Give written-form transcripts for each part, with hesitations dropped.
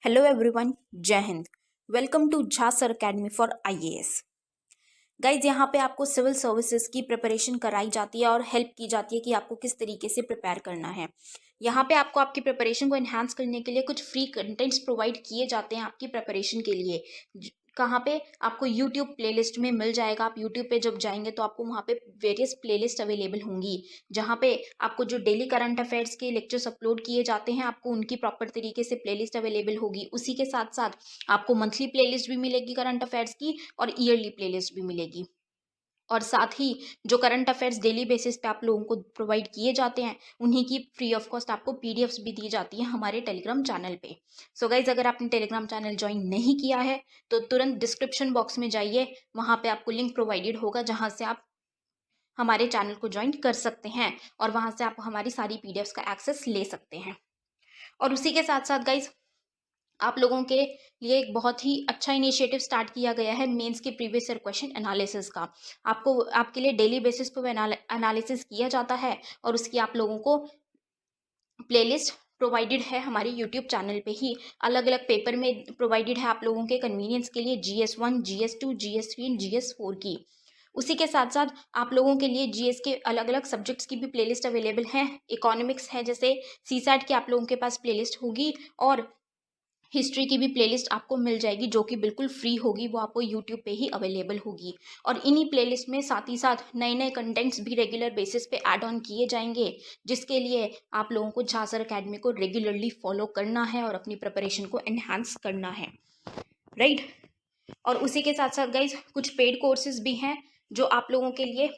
Hello everyone, Jai Hind. Welcome to Jha sir academy for IAS. Guys, यहाँ पे आपको सिविल सर्विसेज की प्रिपरेशन कराई जाती है और हेल्प की जाती है कि आपको किस तरीके से प्रिपेयर करना है। यहाँ पे आपको आपकी प्रिपरेशन को एनहांस करने के लिए कुछ फ्री कंटेंट्स प्रोवाइड किए जाते हैं आपकी प्रिपरेशन के लिए। कहाँ पे आपको यूट्यूब प्लेलिस्ट में मिल जाएगा। आप यूट्यूब पे जब जाएंगे तो आपको वहाँ पे वेरियस प्लेलिस्ट अवेलेबल होंगी, जहाँ पे आपको जो डेली करंट अफेयर्स के लेक्चर्स अपलोड किए जाते हैं आपको उनकी प्रॉपर तरीके से प्लेलिस्ट अवेलेबल होगी। उसी के साथ साथ आपको मंथली प्लेलिस्ट भी मिलेगी करंट अफेयर्स की और ईयरली प्लेलिस्ट भी मिलेगी। और साथ ही जो करंट अफेयर्स डेली बेसिस पे आप लोगों को प्रोवाइड किए जाते हैं उन्हीं की फ्री ऑफ कॉस्ट आपको पीडीएफ्स भी दी जाती है हमारे टेलीग्राम चैनल पे। सो गाइज, अगर आपने टेलीग्राम चैनल ज्वाइन नहीं किया है तो तुरंत डिस्क्रिप्शन बॉक्स में जाइए, वहाँ पे आपको लिंक प्रोवाइडेड होगा जहाँ से आप हमारे चैनल को ज्वाइन कर सकते हैं और वहाँ से आप हमारी सारी पीडीएफ्स का एक्सेस ले सकते हैं। और उसी के साथ साथ गाइज, आप लोगों के लिए एक बहुत ही अच्छा इनिशिएटिव स्टार्ट किया गया है मेंस के प्रीवियस ईयर क्वेश्चन एनालिसिस का। आपको आपके लिए डेली बेसिस पर एनालिसिस किया जाता है और उसकी आप लोगों को प्लेलिस्ट प्रोवाइडेड है हमारे यूट्यूब चैनल पे ही। अलग अलग पेपर में प्रोवाइडेड है आप लोगों के कन्वीनियंस के लिए, GS1, GS2, GS3 and GS4 की। उसी के साथ साथ आप लोगों के लिए जीएस के अलग अलग सब्जेक्ट्स की भी प्लेलिस्ट अवेलेबल है। इकोनॉमिक्स है, जैसे सीसैट की आप लोगों के पास प्लेलिस्ट होगी और हिस्ट्री की भी प्लेलिस्ट आपको मिल जाएगी जो कि बिल्कुल फ्री होगी, वो आपको यूट्यूब पे ही अवेलेबल होगी। और इन्हीं प्लेलिस्ट में साथ ही साथ नए नए कंटेंट्स भी रेगुलर बेसिस पे ऐड ऑन किए जाएंगे, जिसके लिए आप लोगों को झा सर अकेडमी को रेगुलरली फॉलो करना है और अपनी प्रिपरेशन को एनहांस करना है, राइट। और उसी के साथ साथ गाइज, कुछ पेड कोर्सेज भी हैं जो आप लोगों के लिए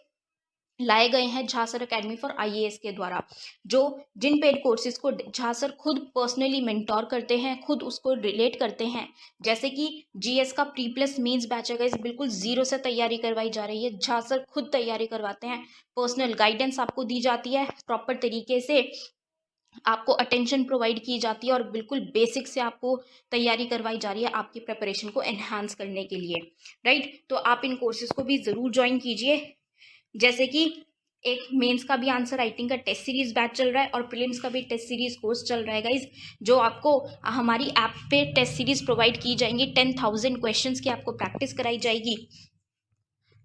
लाए गए हैं Jha sir academy for IAS के द्वारा, जो जिन पेड कोर्सेज को झा सर खुद पर्सनली मेंटोर करते हैं, खुद उसको रिलेट करते हैं। जैसे कि जीएस का प्री प्लस मेंस बैच है गाइस, बिल्कुल जीरो से तैयारी करवाई जा रही है। झा सर खुद तैयारी करवाते हैं, पर्सनल गाइडेंस आपको दी जाती है, प्रॉपर तरीके से आपको अटेंशन प्रोवाइड की जाती है और बिल्कुल बेसिक से आपको तैयारी करवाई जा रही है आपकी प्रिपरेशन को एनहांस करने के लिए, राइट। तो आप इन कोर्सेज को भी ज़रूर ज्वाइन कीजिए। जैसे कि एक मेंस का भी आंसर राइटिंग का टेस्ट सीरीज बैच चल रहा है और प्रीलिम्स का भी टेस्ट सीरीज कोर्स चल रहा है गाइज, जो आपको हमारी ऐप पे टेस्ट सीरीज प्रोवाइड की जाएंगी। 10,000 क्वेश्चंस की आपको प्रैक्टिस कराई जाएगी।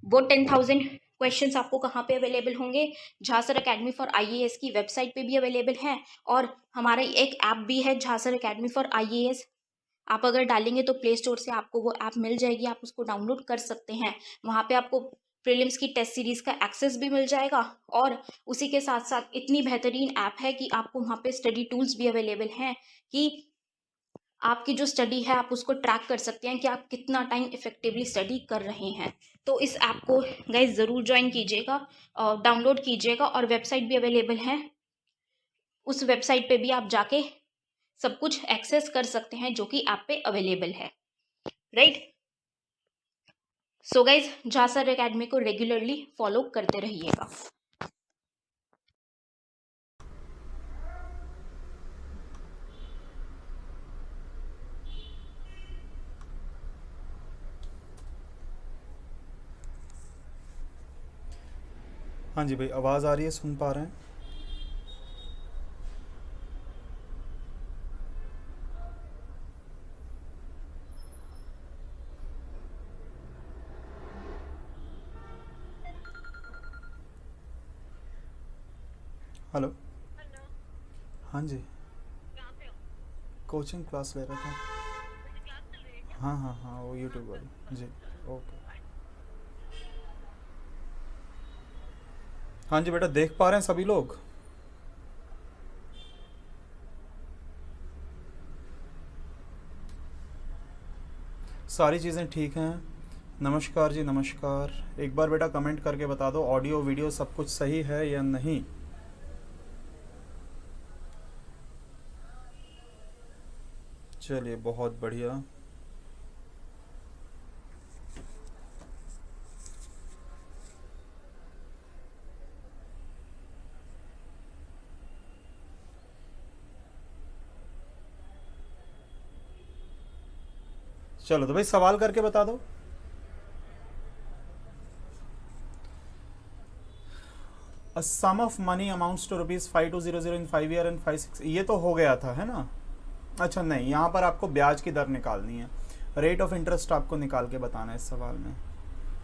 वो 10,000 क्वेश्चंस आपको कहाँ पे अवेलेबल होंगे? Jha sir academy for IAS की वेबसाइट पे भी अवेलेबल है और हमारा एक ऐप भी है Jha sir academy for IAS. आप अगर डालेंगे तो प्ले स्टोर से आपको वो ऐप मिल जाएगी, आप उसको डाउनलोड कर सकते हैं। वहाँ पे आपको प्रीलिम्स की टेस्ट सीरीज का एक्सेस भी मिल जाएगा और उसी के साथ साथ इतनी बेहतरीन ऐप है कि आपको वहाँ पे स्टडी टूल्स भी अवेलेबल हैं कि आपकी जो स्टडी है आप उसको ट्रैक कर सकते हैं कि आप कितना टाइम इफेक्टिवली स्टडी कर रहे हैं। तो इस ऐप को गाइज ज़रूर ज्वाइन कीजिएगा, डाउनलोड कीजिएगा और वेबसाइट भी अवेलेबल है। उस वेबसाइट पे भी आप जाके सब कुछ एक्सेस कर सकते हैं जो कि ऐप पे अवेलेबल है, right. So guys, Jha sir academy को रेगुलरली फॉलो करते रहिएगा। हाँ जी भाई, आवाज़ आ रही है? सुन पा रहे हैं? हेलो। हाँ जी, कोचिंग क्लास ले रहा था। हाँ हाँ हाँ, वो यूट्यूब वाली जी। ओके। हाँ जी बेटा, देख पा रहे हैं सभी लोग? सारी चीज़ें ठीक हैं? नमस्कार जी, नमस्कार। एक बार बेटा कमेंट करके बता दो ऑडियो वीडियो सब कुछ सही है या नहीं। चलिए, बहुत बढ़िया। चलो तो भाई सवाल करके बता दो। A sum of money amounts to rupees 5200 in 5 year and 5 6, ये तो हो गया था, है ना? अच्छा नहीं, यहाँ पर आपको ब्याज की दर निकालनी है, रेट ऑफ इंटरेस्ट आपको निकाल के बताना है इस सवाल में।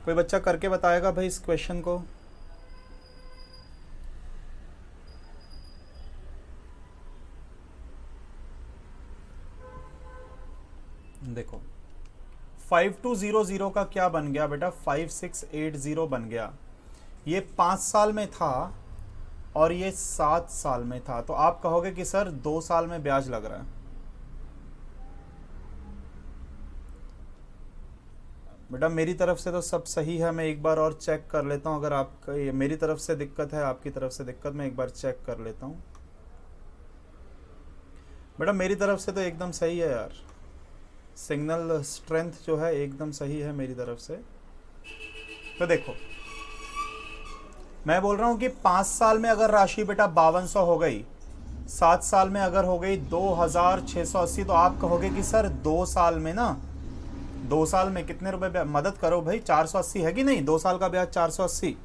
कोई बच्चा करके बताएगा भाई इस क्वेश्चन को? देखो 5200 का क्या बन गया बेटा, 5680 बन गया। ये 5 साल में था और ये 7 साल में था, तो आप कहोगे कि सर 2 साल में ब्याज लग रहा है। बेटा मेरी तरफ से तो सब सही है, मैं एक बार और चेक कर लेता हूँ। अगर आपका ये मेरी तरफ से दिक्कत है, आपकी तरफ से दिक्कत, मैं एक बार चेक कर लेता हूँ। बेटा मेरी तरफ से तो एकदम सही है यार, सिग्नल स्ट्रेंथ जो है एकदम सही है मेरी तरफ से। तो देखो मैं बोल रहा हूँ कि 5 साल में अगर राशि बेटा 5200 हो गई, 7 साल में अगर हो गई 2680, तो आप कहोगे कि सर 2 साल में ना, 2 साल में कितने रुपए, मदद करो भाई, 480 है कि नहीं? 2 साल का ब्याज 480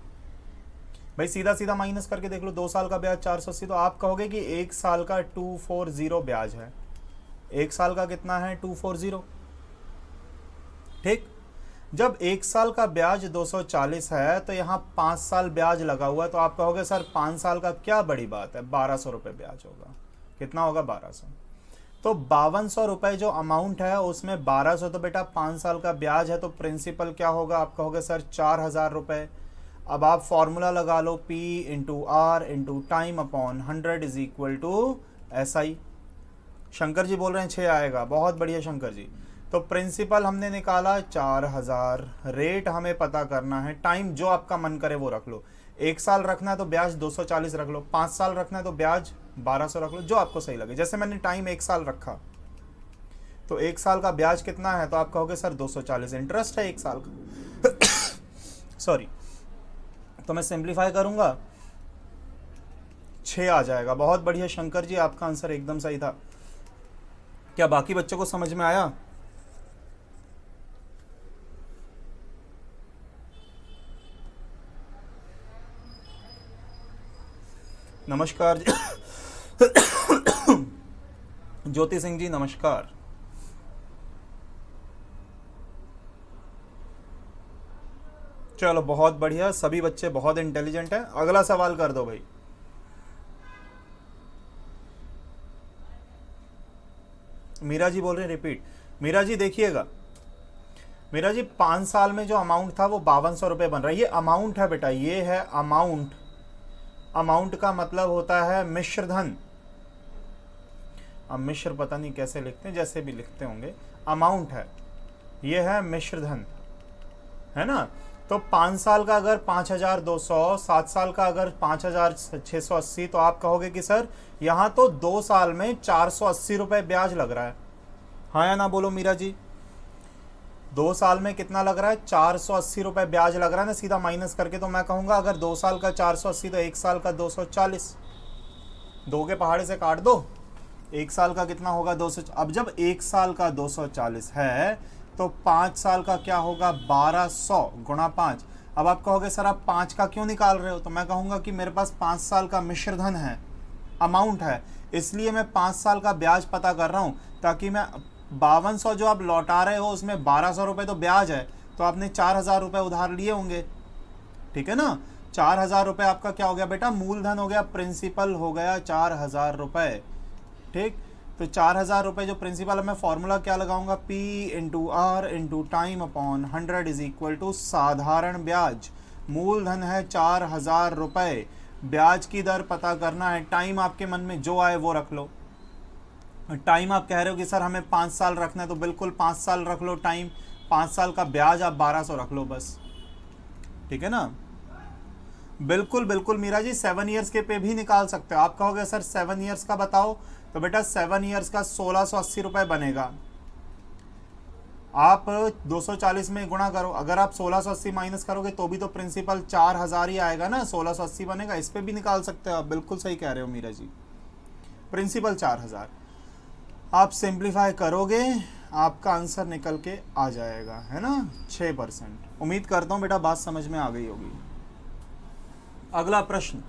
भाई, सीधा सीधा माइनस करके देख लो, 2 साल का ब्याज 480, तो आप कहोगे कि 1 साल का 240 ब्याज है। 1 साल का कितना है? 240। ठीक, जब 1 साल का ब्याज 240 है तो यहाँ 5 साल ब्याज लगा हुआ है, तो आप कहोगे सर 5 साल का क्या बड़ी बात है, 1200 रुपये ब्याज होगा। कितना होगा? 1200। तो 5200 रुपये जो अमाउंट है उसमें 1200 तो बेटा 5 साल का ब्याज है, तो प्रिंसिपल क्या होगा? आप कहोगे सर 4000 रुपये। अब आप फॉर्मूला लगा लो, P into R into time upon 100 is equal to SI। Shankar ji बोल रहे हैं 6 आएगा, बहुत बढ़िया शंकर जी। तो प्रिंसिपल हमने निकाला 4000, रेट हमें पता करना है, टाइम जो आपका मन करे वो रख लो। 1 साल रखना है तो ब्याज 240 रख लो, 5 साल रखना है तो ब्याज 1200 रख लो, जो आपको सही लगे। जैसे मैंने टाइम 1 साल रखा, तो 1 साल का ब्याज कितना है? तो आप कहोगे सर 240, इंटरेस्ट है 1 साल का सॉरी, तो मैं सिंप्लीफाई करूंगा, 6 आ जाएगा। बहुत बढ़िया शंकर जी, आपका आंसर एकदम सही था। क्या बाकी बच्चों को समझ में आया? नमस्कार जी ज्योति सिंह जी नमस्कार। चलो बहुत बढ़िया, सभी बच्चे बहुत इंटेलिजेंट हैं। अगला सवाल कर दो भाई। मीरा जी बोल रहे हैं रिपीट। मीरा जी देखिएगा, मीरा जी 5 साल में जो अमाउंट था वो 5200 रुपये बन रहा है। ये अमाउंट है बेटा, ये है अमाउंट। अमाउंट का मतलब होता है मिश्र धन। अब मिश्र पता नहीं कैसे लिखते हैं, जैसे भी लिखते होंगे, अमाउंट है, ये है मिश्र धन, है ना। तो 5 साल का अगर 5200, 7 साल का अगर 5680, तो आप कहोगे कि सर यहाँ तो 2 साल में 480 रुपये ब्याज लग रहा है। हाँ या ना बोलो मीरा जी? 2 साल में कितना लग रहा है? 480 रुपये ब्याज लग रहा है ना, सीधा माइनस करके। तो मैं कहूँगा अगर 2 साल का 480 तो 1 साल का 240, 2 के पहाड़े से काट दो, 1 साल का कितना होगा? 200। अब जब 1 साल का 240 है तो 5 साल का क्या होगा? 1200 गुणा 5। अब आप कहोगे सर आप 5 का क्यों निकाल रहे हो? तो मैं कहूँगा कि मेरे पास 5 साल का मिश्र धन है, अमाउंट है, इसलिए मैं 5 साल का ब्याज पता कर रहा हूँ, ताकि मैं 5200 जो आप लौटा रहे हो उसमें 1200 रुपये तो ब्याज है, तो आपने 4000 रुपये उधार लिए होंगे, ठीक है ना। 4000 रुपये आपका क्या हो गया बेटा? मूलधन हो गया, प्रिंसिपल हो गया 4000 रुपये। ठीक, तो 4000 रुपये जो प्रिंसिपल है, मैं फॉर्मूला क्या लगाऊंगा? P into R into time upon 100 is equal to साधारण ब्याज। मूलधन है 4000 रुपये, ब्याज की दर पता करना है, टाइम आपके मन में जो आए वो रख लो। टाइम आप कह रहे हो कि सर हमें 5 साल रखना है, तो बिल्कुल 5 साल रख लो टाइम, 5 साल का ब्याज आप 1200 रख लो बस, ठीक है ना। बिल्कुल बिल्कुल मीरा जी, 7 ईयर्स के पे भी निकाल सकते हो। आप कहोगे सर 7 ईयर्स का बताओ, तो बेटा 7 ईयर्स का 1680 रुपये बनेगा। आप 240 में गुणा करो, अगर आप 1680 माइनस करोगे तो भी तो प्रिंसिपल 4000 ही आएगा ना, 1680 बनेगा। इस पे भी निकाल सकते हो आप, बिल्कुल सही कह रहे हो मीरा जी, प्रिंसिपल 4000। आप सिंप्लीफाई करोगे आपका आंसर निकल के आ जाएगा, है ना, 6%। उम्मीद करता हूँ बेटा बात समझ में आ गई होगी। अगला प्रश्न,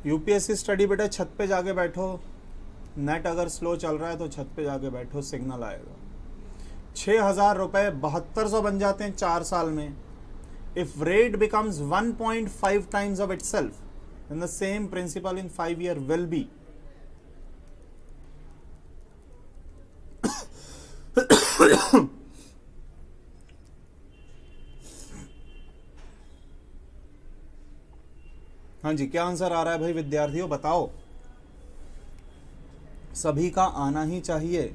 यूपीएससी स्टडी बेटा छत पे जाके बैठो, नेट अगर स्लो चल रहा है तो छत पे जाके बैठो, सिग्नल आएगा। 6,000 रुपए 7200 बन जाते हैं 4 साल में। If rate becomes 1.5 times of itself, then the same principal in 5 year will be हाँ जी, क्या आंसर आ रहा है भाई विद्यार्थियों, बताओ। सभी का आना ही चाहिए।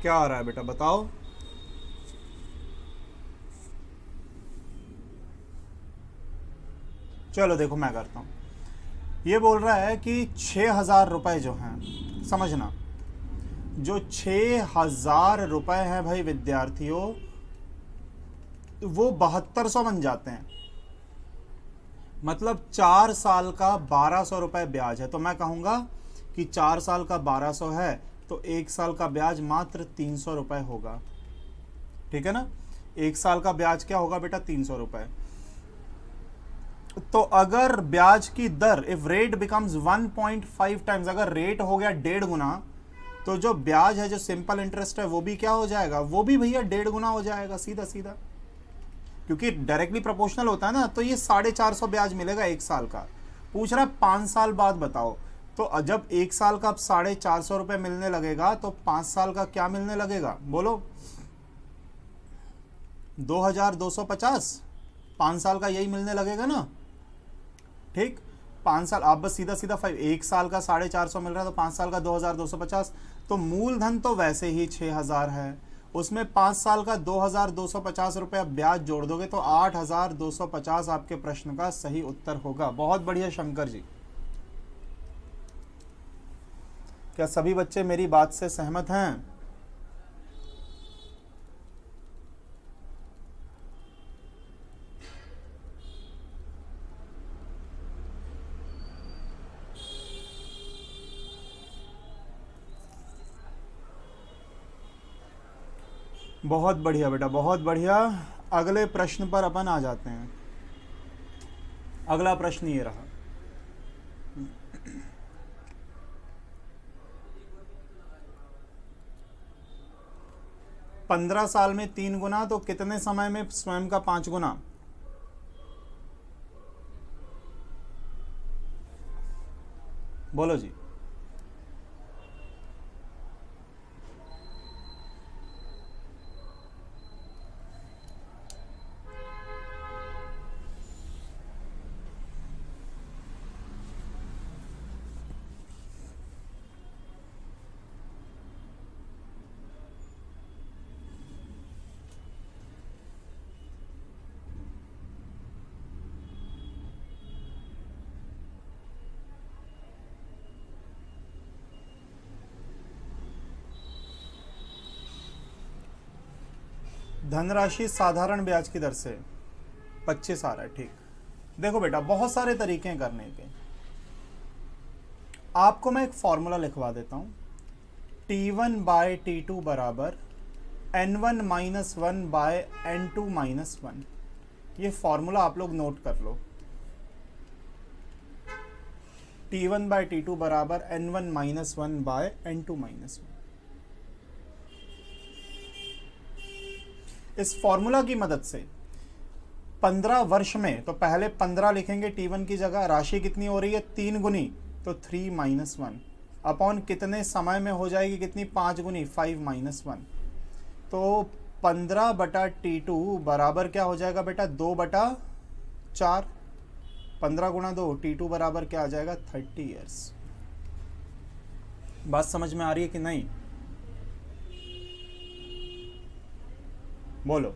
क्या आ रहा है बेटा, बताओ। चलो देखो मैं करता हूं। ये बोल रहा है कि 6,000 रुपए जो हैं, समझना, जो 6,000 रुपए हैं भाई विद्यार्थियों, वो 7200 बन जाते हैं। मतलब 4 साल का 1200 रुपए ब्याज है। तो मैं कहूंगा कि 4 साल का 1200 है तो 1 साल का ब्याज मात्र 300 रुपए होगा। ठीक है ना, 1 साल का ब्याज क्या होगा बेटा, 300 रुपए। तो अगर ब्याज की दर, इफ रेट बिकम्स 1.5 टाइम्स, अगर रेट हो गया 1.5 गुना, तो जो ब्याज है, जो सिंपल इंटरेस्ट है, वो भी क्या हो जाएगा, वो भी भैया 1.5 गुना हो जाएगा, सीधा सीधा। क्योंकि डायरेक्टली प्रोपोर्शनल होता है ना, तो ये 450 ब्याज मिलेगा 1 साल का। पूछ रहा है 5 साल बाद बताओ। तो जब 1 साल का अब 450 रुपए मिलने लगेगा, तो 5 साल का क्या मिलने लगेगा, बोलो। 2,250। 5 साल का यही मिलने लगेगा ना। ठीक, 5 साल, आप बस सीधा सीधा 1 साल का 450 मिल रहा है, तो 5 साल का 2,250। तो मूलधन तो वैसे ही 6,000 है, उसमें 5 साल का 2,250 रुपये ब्याज जोड़ दोगे तो 8,250 आपके प्रश्न का सही उत्तर होगा। बहुत बढ़िया शंकर जी। क्या सभी बच्चे मेरी बात से सहमत हैं? बहुत बढ़िया बेटा, बहुत बढ़िया। अगले प्रश्न पर अपन आ जाते हैं। अगला प्रश्न ये रहा। पंद्रह साल में 3 गुना, तो कितने समय में स्वयं का 5 गुना? बोलो जी। धनराशि साधारण ब्याज की दर से 25 आ रहा है। ठीक, देखो बेटा, बहुत सारे तरीके हैं करने के। आपको मैं एक फॉर्मूला लिखवा देता हूं। T1 बाय T2 बराबर N1 minus 1 bye N2 minus 1। ये फॉर्मूला आप लोग नोट कर लो। T1 बाय T2 बराबर N1 minus 1 bye N2 minus 1। इस फॉर्मूला की मदद से 15 वर्ष में, तो पहले 15 लिखेंगे T1 की जगह, राशि कितनी हो रही है 3 गुनी, तो 3 माइनस 1 अपॉन कितने समय में हो जाएगी, कितनी 5 गुनी 5 माइनस 1। तो 15 बटा T2 बराबर क्या हो जाएगा बेटा 2 बटा 4। 15 गुणा 2, T2 बराबर क्या आ जाएगा 30 ईयर्स। बात समझ में आ रही है कि नहीं? बोलो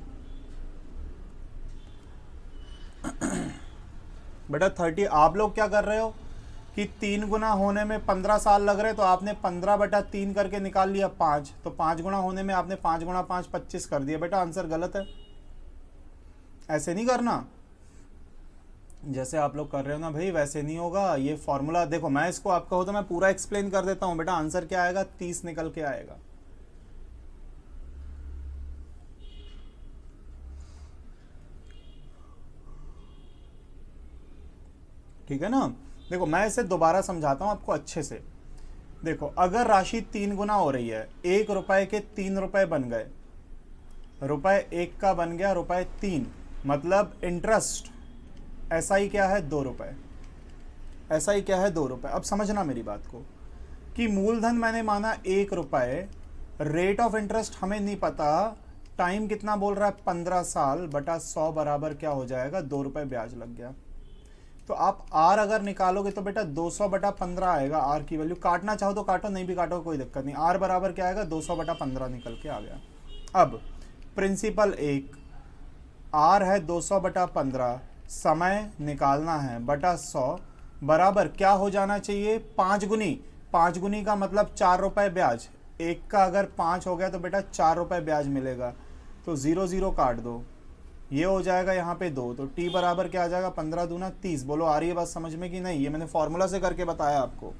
बेटा 30। आप लोग क्या कर रहे हो कि 3 गुना होने में 15 साल लग रहे, तो आपने 15/3 करके निकाल लिया 5, तो 5 गुना होने में आपने 5 गुना 5 25 कर दिया। बेटा आंसर गलत है, ऐसे नहीं करना। जैसे आप लोग कर रहे हो ना भाई, वैसे नहीं होगा। ये फॉर्मूला देखो, मैं इसको आप कहो तो मैं पूरा एक्सप्लेन कर देता हूं। बेटा आंसर क्या आएगा, 30 निकल के आएगा। ठीक है ना। देखो मैं इसे दोबारा समझाता हूं आपको अच्छे से। देखो अगर राशि 3 गुना हो रही है, 1 रुपए के 3 रुपए बन गए, रुपए 1 का बन गया रुपए 3, मतलब इंटरेस्ट एसआई क्या है 2 रुपए, एसआई क्या है 2 रुपए। अब समझना मेरी बात को कि मूलधन मैंने माना 1 रुपए, रेट ऑफ इंटरेस्ट हमें नहीं पता, टाइम कितना बोल रहा है 15 साल बटा 100 बराबर क्या हो जाएगा 2 रुपए ब्याज लग गया। तो आप आर अगर निकालोगे तो बेटा 200/15 आएगा। आर की वैल्यू काटना चाहो तो काटो, नहीं भी काटो कोई दिक्कत नहीं। आर बराबर क्या आएगा 200/15 निकल के आ गया। अब प्रिंसिपल 1, आर है 200/15, समय निकालना है बटा 100 बराबर क्या हो जाना चाहिए 5 गुनी। 5 गुनी का मतलब 4 रुपए ब्याज। 1 का अगर 5 हो गया तो बेटा 4 रुपए ब्याज मिलेगा। तो 0 0 काट दो, ये हो जाएगा यहाँ पे 2, तो टी बराबर क्या आ जाएगा 15 दूना 30। बोलो आ रही है बात समझ में कि नहीं? ये मैंने फॉर्मूला से करके बताया आपको।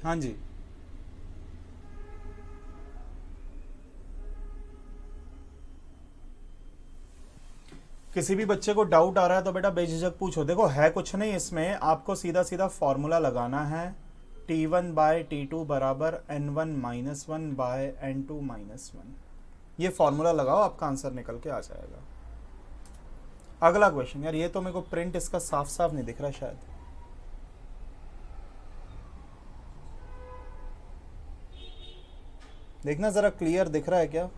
हाँ जी, किसी भी बच्चे को डाउट आ रहा है तो बेटा बेझिझक पूछो। देखो है कुछ नहीं इसमें, आपको सीधा सीधा फॉर्मूला लगाना है। T1/T2 बराबर N1-1/N2-1। ये फॉर्मूला लगाओ, आपका आंसर निकल के आ जाएगा। अगला क्वेश्चन। यार ये तो मेरे को प्रिंट इसका साफ साफ नहीं दिख रहा शायद। देखना जरा क्लियर दिख रहा है क्या?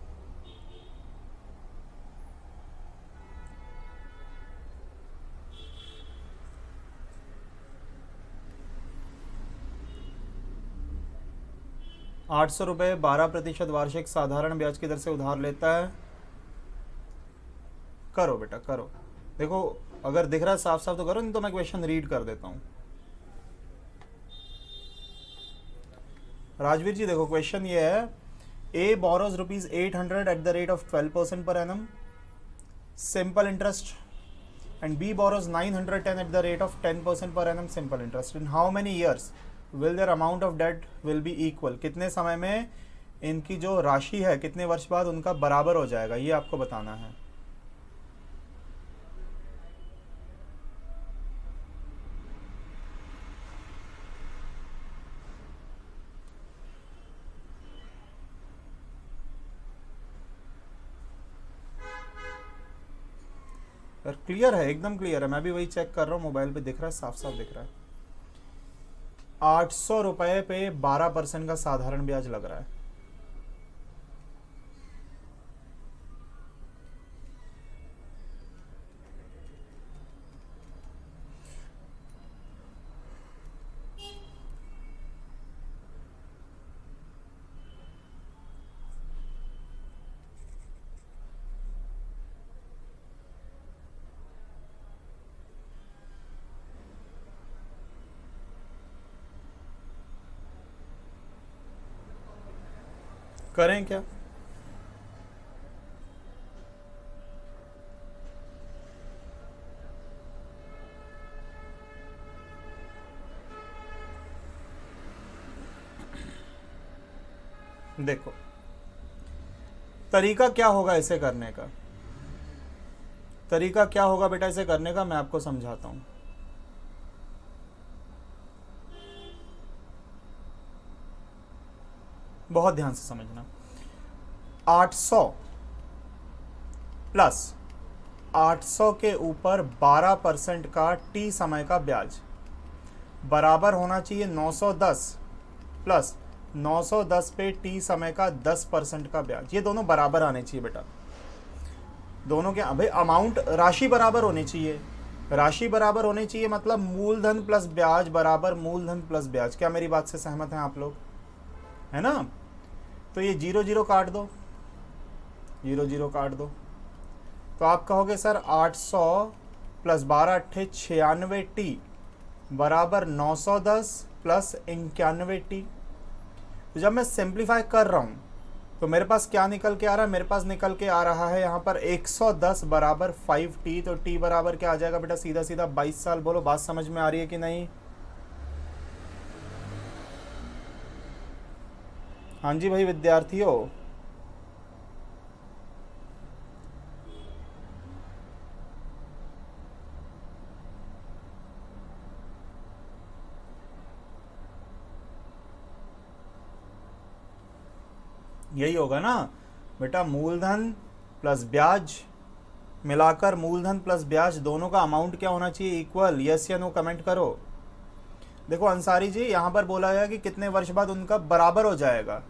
₹800 12% वार्षिक साधारण ब्याज की दर से उधार लेता है। करो बेटा करो। देखो अगर दिख रहा है साफ साफ तो करो, नहीं तो मैं क्वेश्चन रीड कर देता हूं। राजवीर जी देखो क्वेश्चन ये है, A borrows ₹800 at the rate of 12% per annum simple interest, and B borrows 910 at the rate of 10% per annum simple interest. In how many years will their amount of debt will be equal? कितने समय में इनकी जो राशि है कितने वर्ष बाद उनका बराबर हो जाएगा, ये आपको बताना है। यार क्लियर है, एकदम क्लियर है। मैं भी वही चेक कर रहा हूँ, मोबाइल पे दिख रहा है, साफ साफ दिख रहा है। ₹800 पे 12% का साधारण ब्याज लग रहा है। करें क्या? देखो तरीका क्या होगा इसे करने का, तरीका क्या होगा बेटा इसे करने का, मैं आपको समझाता हूं। बहुत ध्यान से समझना। 800 प्लस 800 के ऊपर 12% का टी समय का ब्याज बराबर होना चाहिए 910 प्लस 910 पे टी समय का 10% का ब्याज। ये दोनों बराबर आने चाहिए बेटा, दोनों के भाई अमाउंट राशि बराबर होनी चाहिए। राशि बराबर होनी चाहिए, मतलब मूलधन प्लस ब्याज बराबर मूलधन प्लस ब्याज। क्या मेरी बात से सहमत हैं आप लोग? है ना? तो ये 0 0 काट दो, 0 0 काट दो, तो आप कहोगे सर 800 प्लस 12 अट्ठे 96 टी बराबर 910 प्लस 91 टी। तो जब मैं सिंप्लीफाई कर रहा हूँ तो मेरे पास क्या निकल के आ रहा है? मेरे पास निकल के आ रहा है यहाँ पर 110 बराबर 5t। तो t बराबर क्या आ जाएगा बेटा? सीधा सीधा 22 साल। बोलो बात समझ में आ रही है कि नहीं? हाँ जी भाई विद्यार्थियों, यही होगा ना बेटा? मूलधन प्लस ब्याज मिलाकर मूलधन प्लस ब्याज दोनों का अमाउंट क्या होना चाहिए? इक्वल। यस या नो कमेंट करो। देखो अंसारी जी, यहाँ पर बोला गया कि कितने वर्ष बाद उनका बराबर हो जाएगा।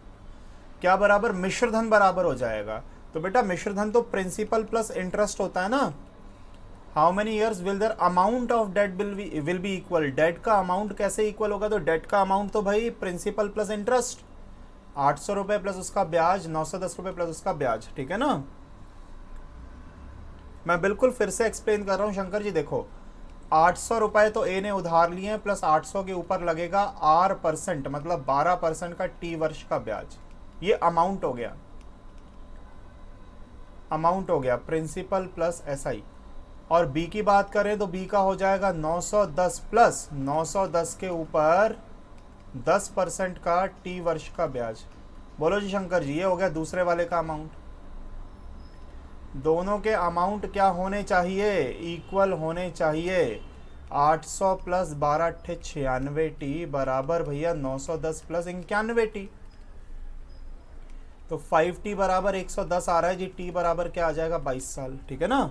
क्या बराबर? मिश्रधन बराबर हो जाएगा। तो बेटा मिश्रधन तो प्रिंसिपल प्लस इंटरेस्ट होता है ना। How many years will there amount of debt will be equal? Debt का अमाउंट कैसे इक्वल होगा? तो डेट का अमाउंट तो भाई प्रिंसिपल प्लस इंटरेस्ट, 800 रुपये प्लस उसका ब्याज, 910 रुपये प्लस उसका ब्याज। ठीक है ना? मैं बिल्कुल फिर से एक्सप्लेन कर रहा हूँ शंकर जी। देखो 800 रुपये तो ए ने उधार लिए हैं, प्लस 800 के ऊपर लगेगा R%, मतलब 12% का टी वर्ष का ब्याज। ये अमाउंट हो गया, अमाउंट हो गया प्रिंसिपल प्लस एसआई। और बी की बात करें तो बी का हो जाएगा 910 प्लस 910 के ऊपर 10% का टी वर्ष का ब्याज। बोलो जी शंकर जी, ये हो गया दूसरे वाले का अमाउंट। दोनों के अमाउंट क्या होने चाहिए? इक्वल होने चाहिए। 800 प्लस 12 अट्ठे 96 टी बराबर भैया 910 प्लस 91 टी। तो 5t बराबर 110 आ रहा है जी। टी बराबर क्या आ जाएगा? 22 साल। ठीक है ना?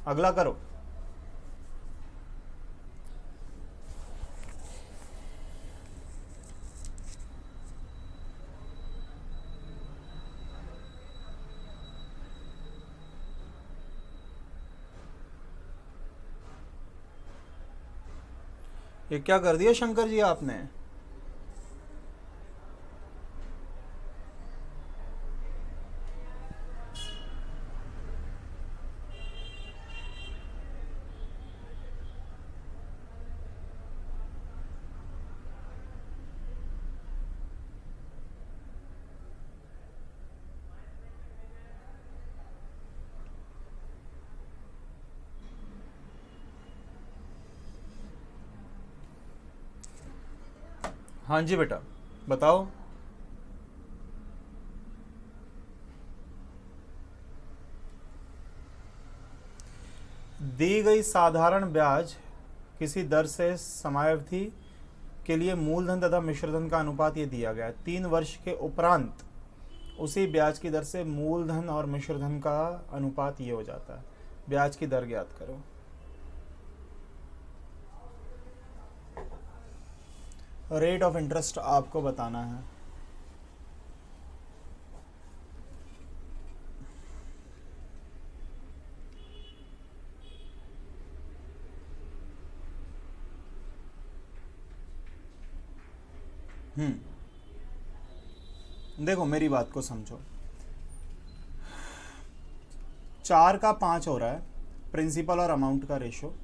अगला करो। ये क्या कर दिया शंकर जी आपने? हाँ जी बेटा बताओ। दी गई साधारण ब्याज किसी दर से समयावधि के लिए मूलधन तथा मिश्रधन का अनुपात ये दिया गया है। 3 वर्ष के उपरांत उसी ब्याज की दर से मूलधन और मिश्रधन का अनुपात ये हो जाता है। ब्याज की दर ज्ञात करो। रेट ऑफ इंटरेस्ट आपको बताना है। देखो मेरी बात को समझो। 4 का 5 हो रहा है प्रिंसिपल और अमाउंट का रेशो।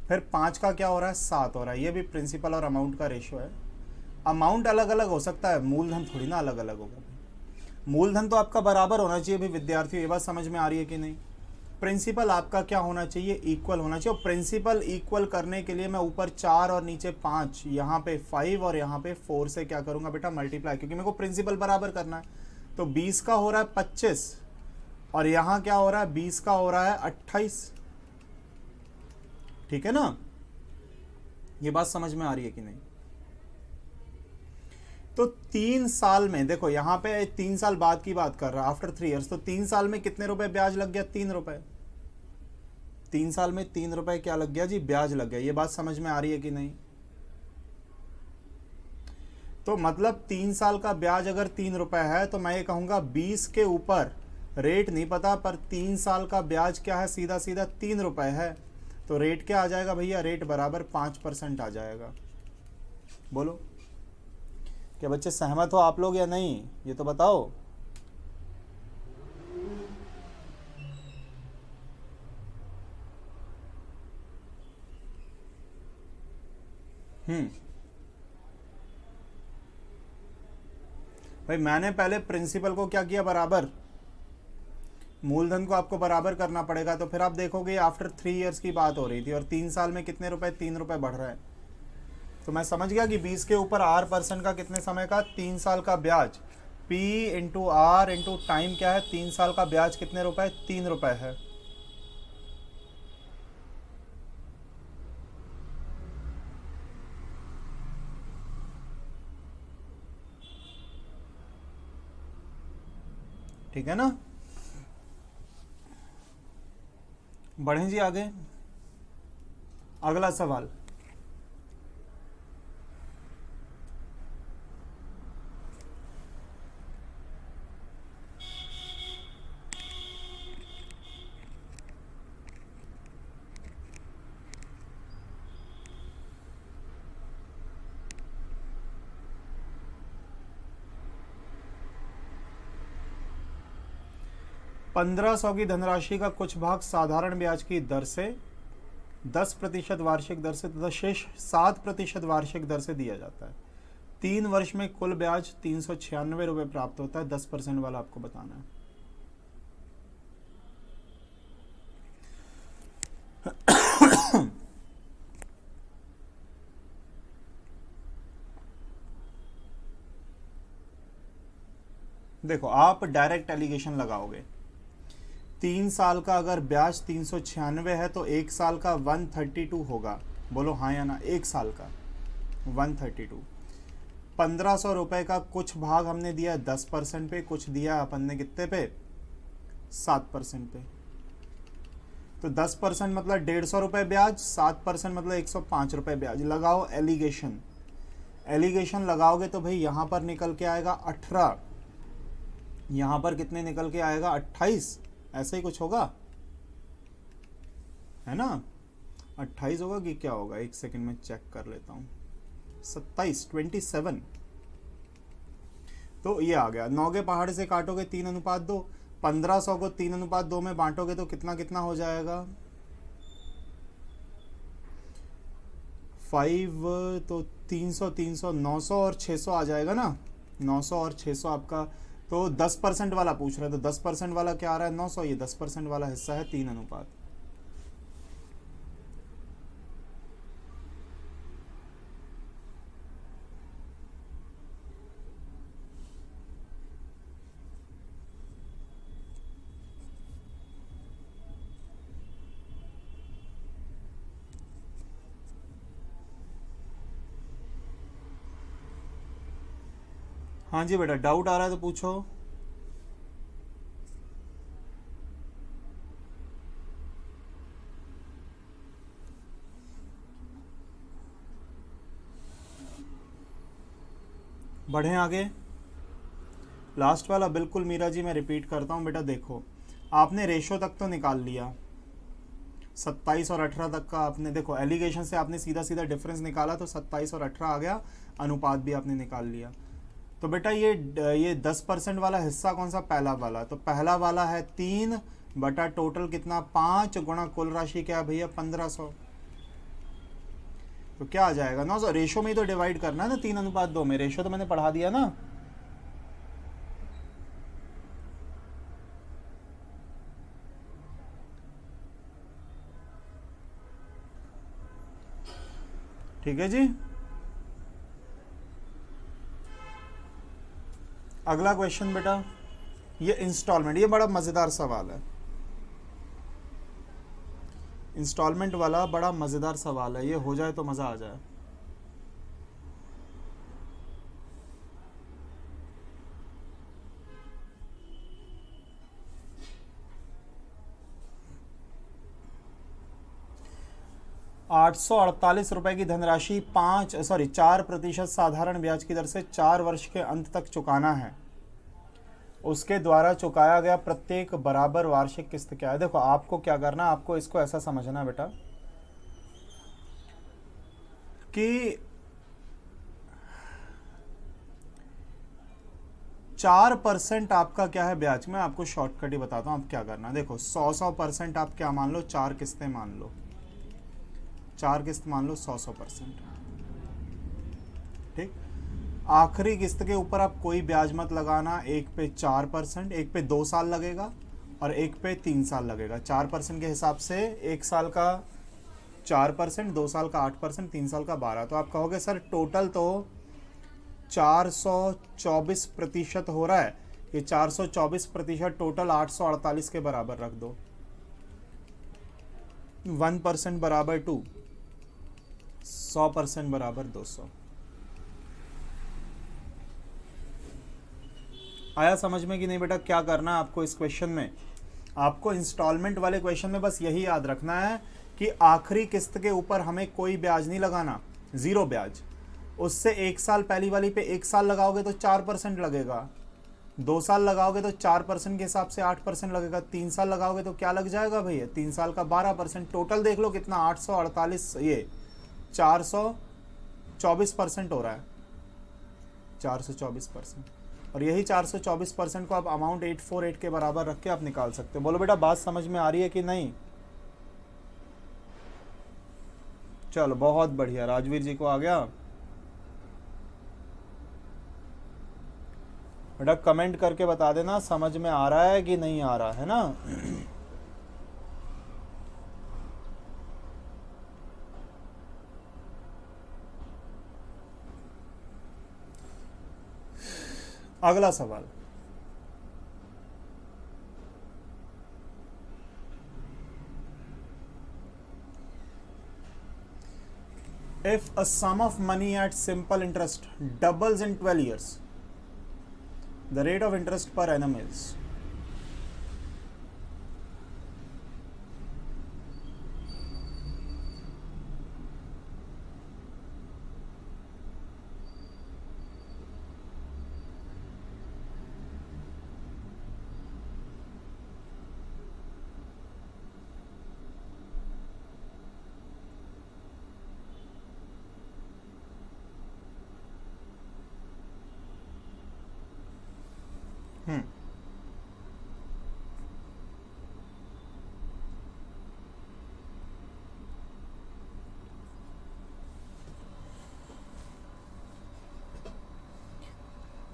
फिर 5 का क्या हो रहा है? 7 हो रहा है। ये भी प्रिंसिपल और अमाउंट का रेशो है। अमाउंट अलग अलग हो सकता है, मूलधन थोड़ी ना अलग अलग होगा। मूलधन तो आपका बराबर होना चाहिए भी विद्यार्थियों। ये बात समझ में आ रही है कि नहीं? प्रिंसिपल आपका क्या होना चाहिए? इक्वल होना चाहिए। और प्रिंसिपल इक्वल करने के लिए मैं ऊपर 4 और नीचे 5, यहाँ पे 5 और यहाँ पे 4 से क्या करूँगा बेटा? मल्टीप्लाई, क्योंकि मेरे को प्रिंसिपल बराबर करना है। तो 20 का हो रहा है 25 और यहाँ क्या हो रहा है? 20 का हो रहा है 28। ठीक है ना? ये बात समझ में आ रही है कि नहीं? तो 3 साल में देखो, यहाँ पे 3 साल बाद की बात कर रहा है, आफ्टर 3 ईयर्स। तो 3 साल में कितने रुपए ब्याज लग गया? 3 रुपए। 3 साल में 3 रुपए क्या लग गया जी? ब्याज लग गया। ये बात समझ में आ रही है कि नहीं? तो मतलब 3 साल का ब्याज अगर 3 रुपए है तो मैं ये कहूंगा 20 के ऊपर, रेट नहीं पता पर 3 साल का ब्याज क्या है? सीधा सीधा 3 रुपए है। तो रेट क्या आ जाएगा भैया, रेट बराबर 5% आ जाएगा। बोलो क्या बच्चे सहमत हो आप लोग या नहीं, ये तो बताओ। भाई मैंने पहले प्रिंसिपल को क्या किया, बराबर, मूलधन को आपको बराबर करना पड़ेगा। तो फिर आप देखोगे आफ्टर 3 इयर्स की बात हो रही थी और 3 साल में कितने रुपए, 3 रुपए बढ़ रहा है। तो मैं समझ गया कि 20 के ऊपर R% का कितने समय का, 3 साल का ब्याज, P into R into time क्या है, 3 साल का ब्याज कितने रुपए, 3 रुपए है। ठीक है ना। बढ़ें जी आगे, अगला सवाल। ₹1500 की धनराशि का कुछ भाग साधारण ब्याज की दर से 10% वार्षिक दर से तथा शेष 7% वार्षिक दर से दिया जाता है। 3 वर्ष में कुल ब्याज 396 रुपये प्राप्त होता है। 10% वाला आपको बताना है। देखो आप डायरेक्ट एलिगेशन लगाओगे, 3 साल का अगर ब्याज 396 है तो 1 साल का 132 होगा। बोलो हाँ या ना, 1 साल का 132। 1500 रुपए का कुछ भाग हमने दिया 10% पे, कुछ दिया अपन ने कितने पे, 7% पे। तो 10% मतलब 150 रुपये ब्याज, 7% मतलब 105 रुपये ब्याज। लगाओ एलिगेशन, एलिगेशन लगाओगे तो भाई यहां पर निकल के आएगा 18, यहां पर कितने निकल के आएगा 28, ऐसा ही कुछ होगा, है ना। 28 होगा कि क्या होगा, एक सेकंड में चेक कर लेता हूं। 27 तो ये आ गया। 9 के पहाड़ से काटोगे 3:2, 1500 को 3:2 में बांटोगे तो कितना कितना हो जाएगा, 5 तो 300 300 900 और 600 आ जाएगा ना। 900 और 600 आपका, तो 10% वाला पूछ रहे हैं, तो 10% वाला क्या आ रहा है 900, ये 10% वाला हिस्सा है 3:। हाँ जी बेटा, डाउट आ रहा है तो पूछो। बढ़ें आगे, लास्ट वाला बिल्कुल मीरा जी मैं रिपीट करता हूँ बेटा। देखो आपने रेशो तक तो निकाल लिया, 27 और 18 तक का आपने, देखो एलिगेशन से आपने सीधा सीधा डिफरेंस निकाला तो 27 और 18 आ गया, अनुपात भी आपने निकाल लिया। तो बेटा ये 10% वाला हिस्सा कौन सा, पहला वाला, तो पहला वाला है 3 बटा टोटल कितना 5 गुणा कुल राशि क्या है भैया 1500, तो क्या आ जाएगा 900। रेशो में ही तो डिवाइड करना है ना, 3:2 में, रेशो तो मैंने पढ़ा दिया ना। ठीक है जी। अगला क्वेश्चन बेटा, ये इंस्टॉलमेंट, ये बड़ा मजेदार सवाल है, इंस्टॉलमेंट वाला बड़ा मजेदार सवाल है, ये हो जाए तो मजा आ जाए। ₹848 की धनराशि 4% साधारण ब्याज की दर से 4 वर्ष के अंत तक चुकाना है। उसके द्वारा चुकाया गया प्रत्येक बराबर वार्षिक किस्त क्या है। देखो आपको क्या करना है, आपको इसको ऐसा समझना है बेटा, कि 4% आपका क्या है ब्याज। मैं आपको शॉर्टकट ही बताता हूँ आप क्या करना। देखो 100% आप क्या मान लो, 4 किस्तें मान लो, 4 किस्त मान लो 100%। ठीक, आखिरी किस्त के ऊपर आप कोई ब्याज मत लगाना। एक पे 4%, एक पे 2 साल लगेगा और एक पे 3 साल लगेगा। 4% के हिसाब से 1 साल का 4%, 2 साल का 8%, 3 साल का 12। तो आप कहोगे सर टोटल तो 424% हो रहा है। ये 424% टोटल 848 के बराबर रख दो। 1% बराबर 2, 100% बराबर 200। आया समझ में कि नहीं बेटा? क्या करना है आपको इस क्वेश्चन में? आपको इंस्टॉलमेंट वाले क्वेश्चन में बस यही याद रखना है कि आखिरी किस्त के ऊपर हमें कोई ब्याज नहीं लगाना, 0 ब्याज। उससे 1 साल पहली वाली पे 1 साल लगाओगे तो 4% लगेगा, 2 साल लगाओगे तो 4% के हिसाब से 8% लगेगा, 3 साल लगाओगे तो क्या लग जाएगा भैया? 3 साल का 12%। टोटल देख लो कितना, 848, ये 424% हो रहा है, 424%। और यही 424% को आप अमाउंट 848 के बराबर रख के आप निकाल सकते हो। बोलो बेटा बात समझ में आ रही है कि नहीं? चलो बहुत बढ़िया, राजवीर जी को आ गया बेटा। कमेंट करके बता देना समझ में आ रहा है कि नहीं आ रहा है ना। अगला सवाल, if a sum of money at simple interest doubles in 12 years, the rate of interest per annum is?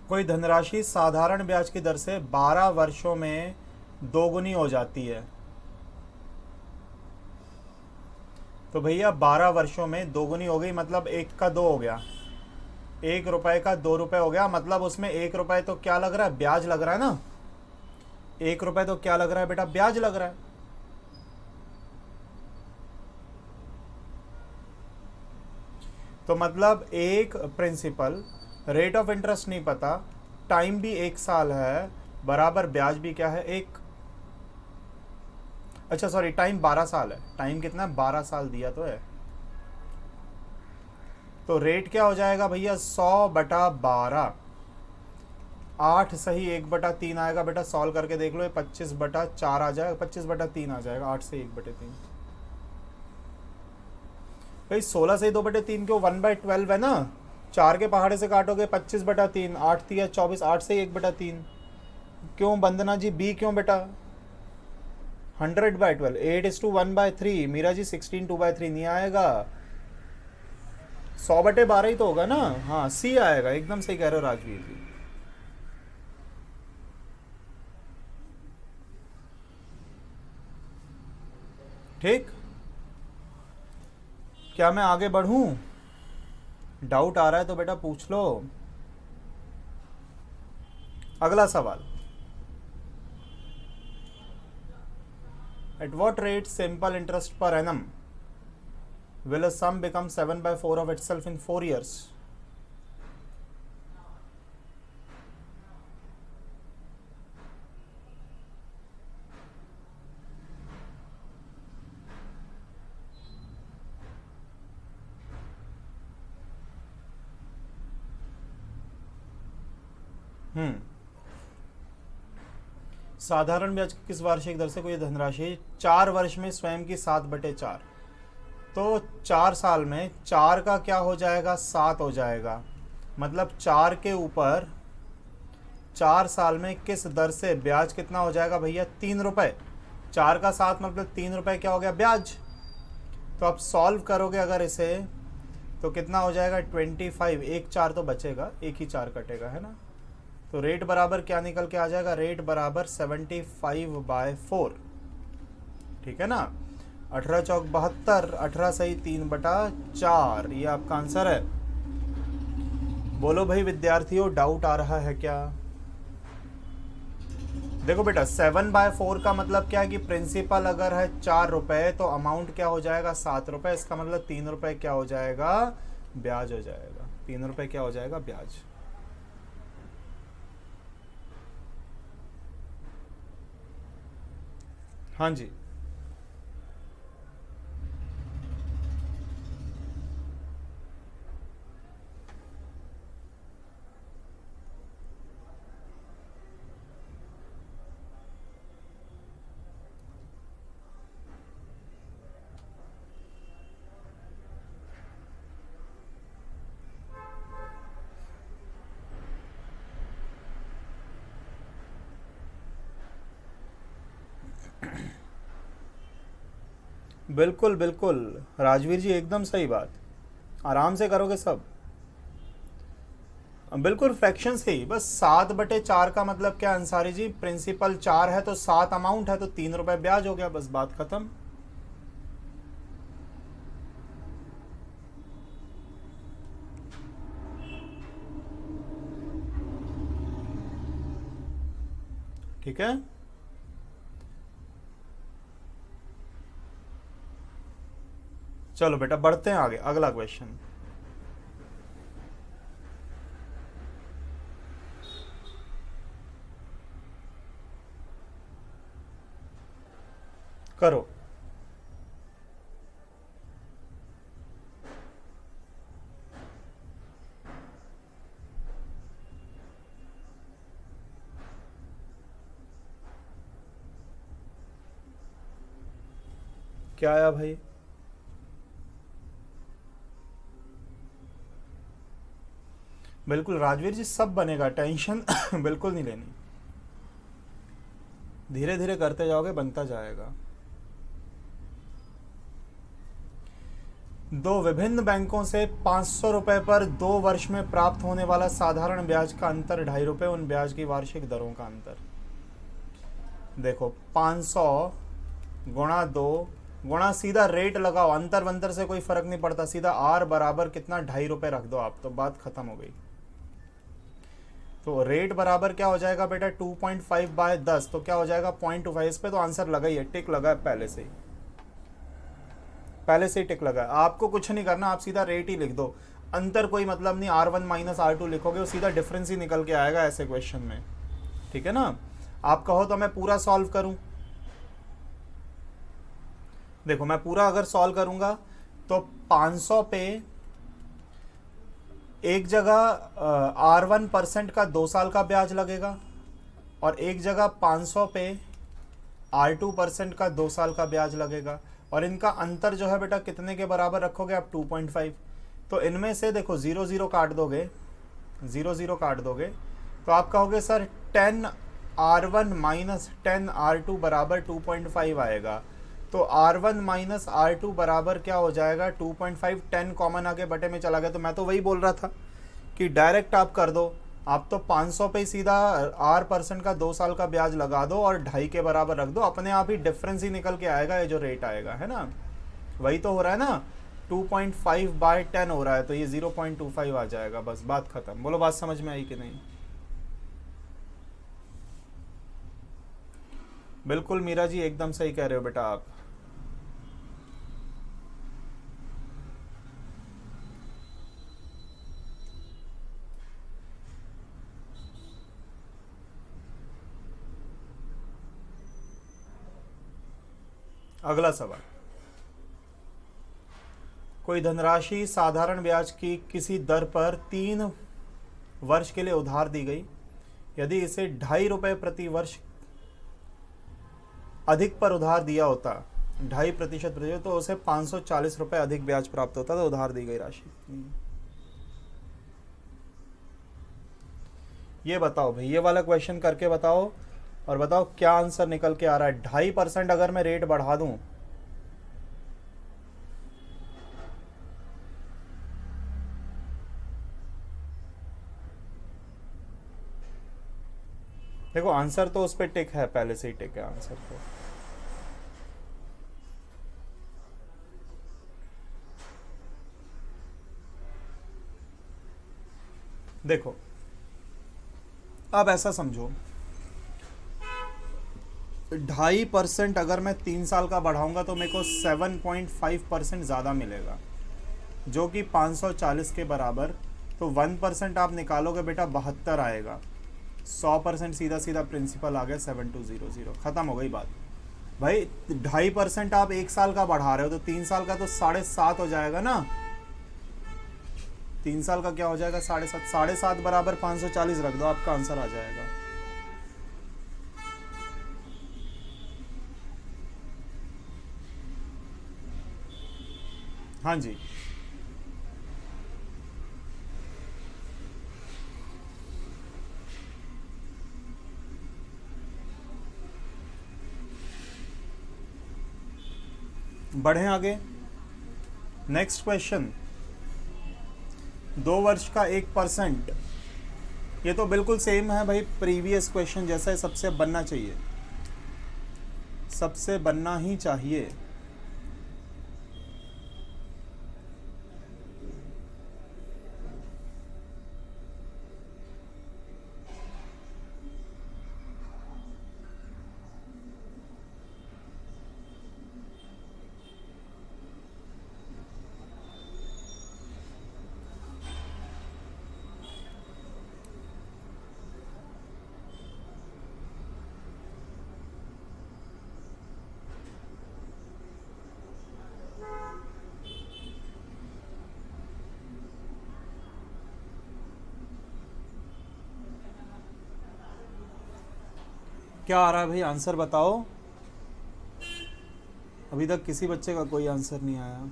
कोई धनराशि साधारण ब्याज की दर से 12 वर्षों में दोगुनी हो जाती है। तो भैया 12 वर्षों में दोगुनी हो गई मतलब 1 का 2 हो गया, 1 रुपए का 2 रुपए हो गया। मतलब उसमें 1 रुपए तो क्या लग रहा है? ब्याज लग रहा है ना। 1 रुपए तो क्या लग रहा है बेटा? ब्याज लग रहा है। तो मतलब एक प्रिंसिपल, रेट ऑफ इंटरेस्ट नहीं पता, टाइम भी 1 साल है, बराबर ब्याज भी क्या है? 1। अच्छा सॉरी, टाइम 12 साल है। टाइम कितना है? 12 साल दिया तो है। तो रेट क्या हो जाएगा भैया? 100/12। 8 सही 1/3 आएगा बेटा। सॉल्व करके देख लो, ये 25/4 आ जाएगा, 25/3 आ जाएगा। 8 से 1/3 भाई, 16 से 2/3 क्यों? 1/12 है ना। 4 के पहाड़े से काटोगे 25/3, 8 3 24, 8 से 1/3। क्यों वंदना जी? बी क्यों बेटा? 100/12, 8:1/3। मीरा जी 16 2/3 नहीं आएगा, 100/12 ही तो होगा ना। हाँ सी आएगा, एकदम सही कह रहे हो राजवीर जी। ठीक, क्या मैं आगे बढ़ूं? डाउट आ रहा है तो बेटा पूछ लो। अगला सवाल, at what rate simple interest per annum will a sum become 7/4 of itself in 4 years? साधारण ब्याज की किस वार्षिक दर से कोई धनराशि 4 वर्ष में स्वयं की 7/4? तो 4 साल में 4 का क्या हो जाएगा, 7 हो जाएगा। मतलब 4 के ऊपर 4 साल में किस दर से ब्याज कितना हो जाएगा भैया, 3 रुपये। 4 का 7 मतलब 3 रुपये क्या हो गया, ब्याज। तो आप सॉल्व करोगे अगर इसे तो कितना हो जाएगा, 25। एक 4 तो बचेगा, एक ही 4 कटेगा, है ना। तो रेट बराबर क्या निकल के आ जाएगा, रेट बराबर 75/4। ठीक है ना। 18 चौक 72, 18 सही 3/4, ये आपका आंसर है। बोलो भाई विद्यार्थियों, डाउट आ रहा है क्या। देखो बेटा 7/4 का मतलब क्या है कि प्रिंसिपल अगर है 4 रुपए तो अमाउंट क्या हो जाएगा, 7 रुपए। इसका मतलब 3 रुपए क्या हो जाएगा, ब्याज हो जाएगा। 3 रुपए क्या हो जाएगा, ब्याज। हाँ जी। बिल्कुल बिल्कुल राजवीर जी, एकदम सही बात। आराम से करोगे सब। बिल्कुल फ्रैक्शन से ही, बस 7/4 का मतलब क्या अंसारी जी, प्रिंसिपल 4 है तो 7 अमाउंट है तो 3 रुपए ब्याज हो गया, बस बात खत्म। ठीक है। चलो बेटा बढ़ते हैं आगे, अगला क्वेश्चन करो। क्या आया भाई, बिल्कुल राजवीर जी सब बनेगा, टेंशन बिल्कुल नहीं लेनी। धीरे धीरे करते जाओगे, बनता जाएगा। दो विभिन्न बैंकों से 500 रुपए पर 2 वर्ष में प्राप्त होने वाला साधारण ब्याज का अंतर 2.5 रुपए, उन ब्याज की वार्षिक दरों का अंतर। देखो 500 गुणा 2 गुणा, सीधा रेट लगाओ, अंतर वंतर से कोई फर्क नहीं पड़ता, सीधा आर बराबर कितना, 2.5 रुपए रख दो आप, तो बात खत्म हो गई। तो रेट बराबर क्या हो जाएगा बेटा, 2.5/10, तो क्या हो जाएगा 0.25। इस पे तो आंसर लगा ही है, टिक लगा है पहले से ही, पहले से ही टिक लगा है। आपको कुछ नहीं करना, आप सीधा रेट ही लिख दो, अंतर कोई मतलब नहीं। R1 - R2 लिखोगे, वो सीधा डिफरेंस ही निकल के आएगा ऐसे क्वेश्चन में। ठीक है ना। आप कहो तो मैं पूरा सॉल्व करूं। देखो मैं पूरा अगर सॉल्व करूंगा तो 500 पे एक जगह R1% का 2 साल का ब्याज लगेगा, और एक जगह 500 पे R2% का 2 साल का ब्याज लगेगा, और इनका अंतर जो है बेटा कितने के बराबर रखोगे आप, 2.5। तो इनमें से देखो 0 0 काट दोगे, 0 0 काट दोगे, तो आप कहोगे सर 10R1 - 10R2 बराबर 2.5 आएगा। तो R1 - R2 बराबर क्या हो जाएगा, 2.5। 10 कॉमन आगे बटे में चला गया, तो मैं तो वही बोल रहा था कि डायरेक्ट आप कर दो। आप तो 500 पे सीधा R% का 2 साल का ब्याज लगा दो और 2.5 के बराबर रख दो, अपने आप ही डिफरेंस ही निकल के आएगा, ये जो रेट आएगा, है ना। वही तो हो रहा है ना, 2.5/10 हो रहा है, तो ये 0.25 आ जाएगा, बस बात खत्म। बोलो बात समझ में आई कि नहीं। बिल्कुल मीरा जी एकदम सही कह रहे हो बेटा आप। अगला सवाल, कोई धनराशि साधारण ब्याज की किसी दर पर 3 वर्ष के लिए उधार दी गई। यदि इसे 2.5 रुपए प्रति वर्ष अधिक पर उधार दिया होता 2.5% तो उसे 540 रुपये अधिक ब्याज प्राप्त होता था उधार दी गई राशि। ये बताओ भाई, ये वाला क्वेश्चन करके बताओ और बताओ क्या आंसर निकल के आ रहा है। 2.5% अगर मैं रेट बढ़ा दूं, देखो आंसर तो उस पर टिक है, पहले से ही टिक है आंसर तो। देखो अब ऐसा समझो, 2.5% अगर मैं 3 साल का बढ़ाऊंगा तो मेरे को 7.5% ज़्यादा मिलेगा, जो कि 540 के बराबर। तो 1% आप निकालोगे बेटा 72 आएगा। 100% सीधा सीधा प्रिंसिपल आ गया 7200, ख़त्म हो गई बात भाई। 2.5% आप 1 साल का बढ़ा रहे हो तो 3 साल का तो 7.5 हो जाएगा ना। 3 साल का क्या हो जाएगा 7.5, 7.5 बराबर 540 रख दो, आपका आंसर आ जाएगा। हाँ जी, बढ़ें आगे। नेक्स्ट क्वेश्चन, 2 वर्ष का 1%। ये तो बिल्कुल सेम है भाई प्रीवियस क्वेश्चन जैसा है, सबसे बनना चाहिए, सबसे बनना ही चाहिए। क्या आ रहा है भाई, आंसर बताओ। अभी तक किसी बच्चे का कोई आंसर नहीं आया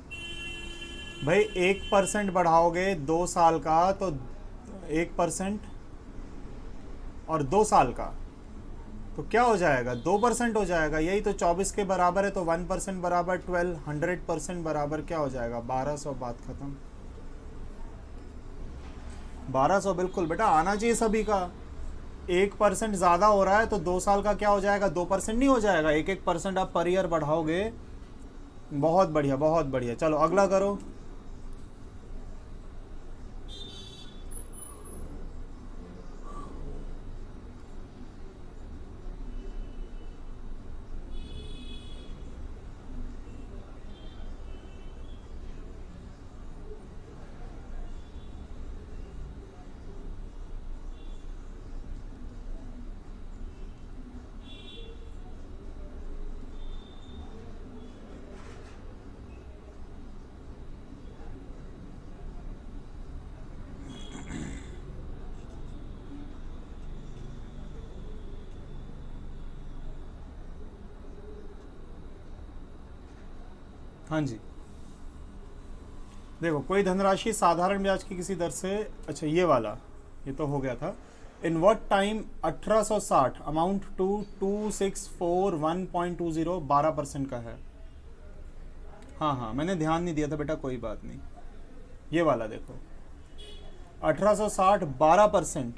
भाई। 1% बढ़ाओगे 2 साल का तो 1% और 2 साल का तो क्या हो जाएगा 2% हो जाएगा। यही तो 24 के बराबर है, तो 1% बराबर 12, 100% बराबर क्या हो जाएगा 1200। बात खत्म। 1200 बिल्कुल बेटा आना चाहिए सभी का। 1% ज़्यादा हो रहा है तो 2 साल का क्या हो जाएगा 2% नहीं हो जाएगा। 1% आप पर ईयर बढ़ाओगे। बहुत बढ़िया बहुत बढ़िया, चलो अगला करो। हाँ जी, देखो कोई धनराशि साधारण ब्याज की किसी दर से, अच्छा ये वाला ये तो हो गया था। In what time 1860 amount to 2641.20 12% का है। हाँ हाँ मैंने ध्यान नहीं दिया था बेटा, कोई बात नहीं। ये वाला देखो 1860 12%,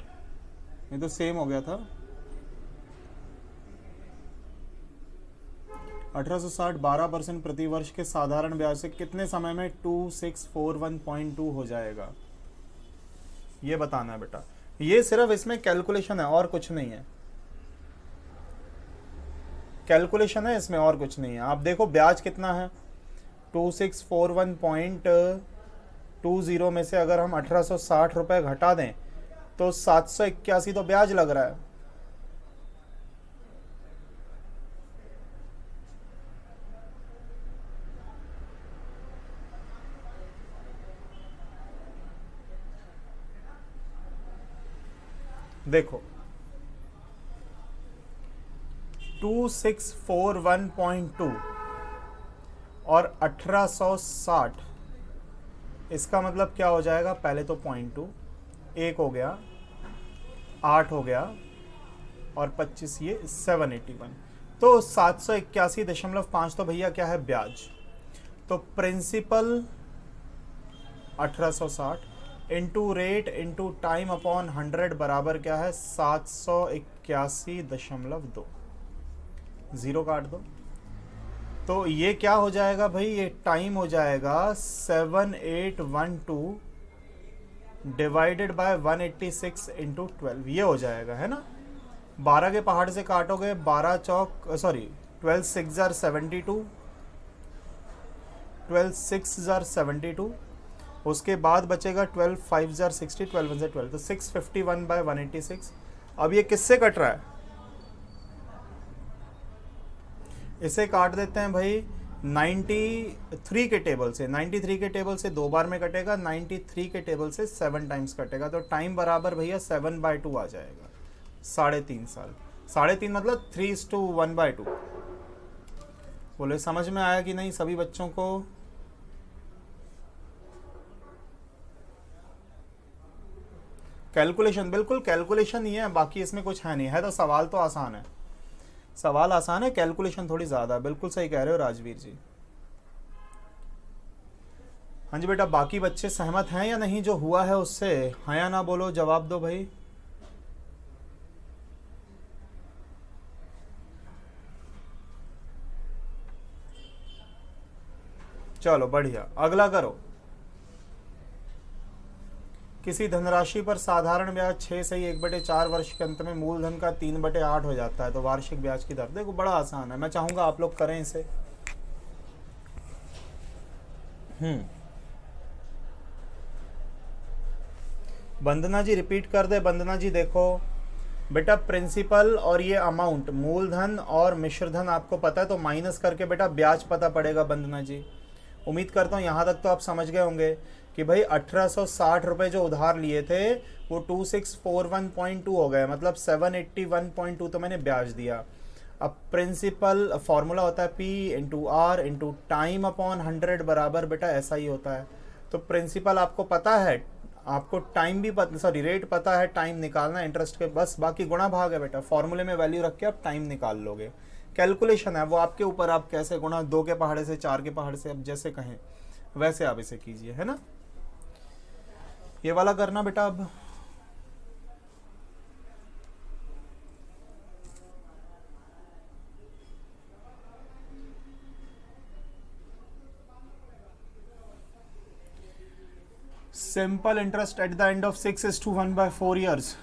ये तो सेम हो गया था। 1860 12% प्रति वर्ष के साधारण ब्याज से कितने समय में 2641.2 हो जाएगा, ये बताना है बेटा। ये सिर्फ इसमें कैलकुलेशन है और कुछ नहीं है, कैलकुलेशन है इसमें और कुछ नहीं है। आप देखो ब्याज कितना है 2641.20 में से अगर हम 1860 रुपये घटा दें तो 781 तो ब्याज लग रहा है। देखो 2641.2 और 1860, इसका मतलब क्या हो जाएगा, पहले तो 0.2, 1 हो गया, 8 हो गया, और 25 ये 781, तो 781.5 तो भैया क्या है, ब्याज। तो principal 1860 into rate into time upon 100 बराबर क्या है, 781.2, जीरो काट दो। तो ये क्या हो जाएगा भाई, ये टाइम हो जाएगा 7812 डिवाइडेड बाय 186 इंटू 12, ये हो जाएगा, है ना। 12 के पहाड़ से काटोगे, 12 चौक सॉरी 12 6 जार 72, 12 6 जार 72, उसके बाद बचेगा 12 5 जार 60, 12 1 जार 12, तो 651 बाय 186। अब ये किससे कट रहा है, इसे काट देते हैं भाई 93 के टेबल से। 93 के टेबल से 2 बार में कटेगा, 93 के टेबल से 7 टाइम्स कटेगा, तो टाइम बराबर भैया 7/2 आ जाएगा, 3.5 साल। 3.5 मतलब 3:1/2। बोले समझ में आया कि नहीं सभी बच्चों को। कैलकुलेशन, बिल्कुल कैलकुलेशन ही है, बाकी इसमें कुछ है नहीं है, तो सवाल तो आसान है, सवाल आसान है, कैलकुलेशन थोड़ी ज़्यादा है। बिल्कुल सही कह रहे हो राजवीर जी। हाँ जी बेटा, बाकी बच्चे सहमत हैं या नहीं जो हुआ है उससे, हाँ या ना बोलो, जवाब दो भाई। चलो बढ़िया, अगला करो। किसी धनराशि पर साधारण ब्याज 6 से 1/4 वर्ष के अंत में मूलधन का 3/8 हो जाता है, तो वार्षिक ब्याज की दर। देखो बड़ा आसान है, मैं चाहूंगा आप लोग करें इसे। वंदना जी रिपीट कर दे। वंदना जी देखो बेटा, प्रिंसिपल और ये अमाउंट, मूलधन और मिश्रधन आपको पता है, तो माइनस करके बेटा ब्याज पता पड़ेगा। वंदना जी उम्मीद करता हूँ यहाँ तक तो आप समझ गए होंगे कि भाई 1860 रुपये जो उधार लिए थे वो 2641.2 हो गए, मतलब 781.2 तो मैंने ब्याज दिया। अब प्रिंसिपल फॉर्मूला होता है P into R into time upon 100 बराबर बेटा ऐसा ही होता है। तो प्रिंसिपल आपको पता है, आपको टाइम भी पता, सॉरी रेट पता है, टाइम निकालना इंटरेस्ट के, बस बाकी गुणा भाग है बेटा, फॉर्मूले में वैल्यू रख के आप टाइम निकाल लोगे। कैलकुलेशन है वो आपके ऊपर, आप कैसे गुणा, 2 के पहाड़े से 4 के पहाड़े से, अब जैसे कहें वैसे आप इसे कीजिए, है ना। ये वाला करना बेटा। अब simple interest at the end of 6:1/4 years.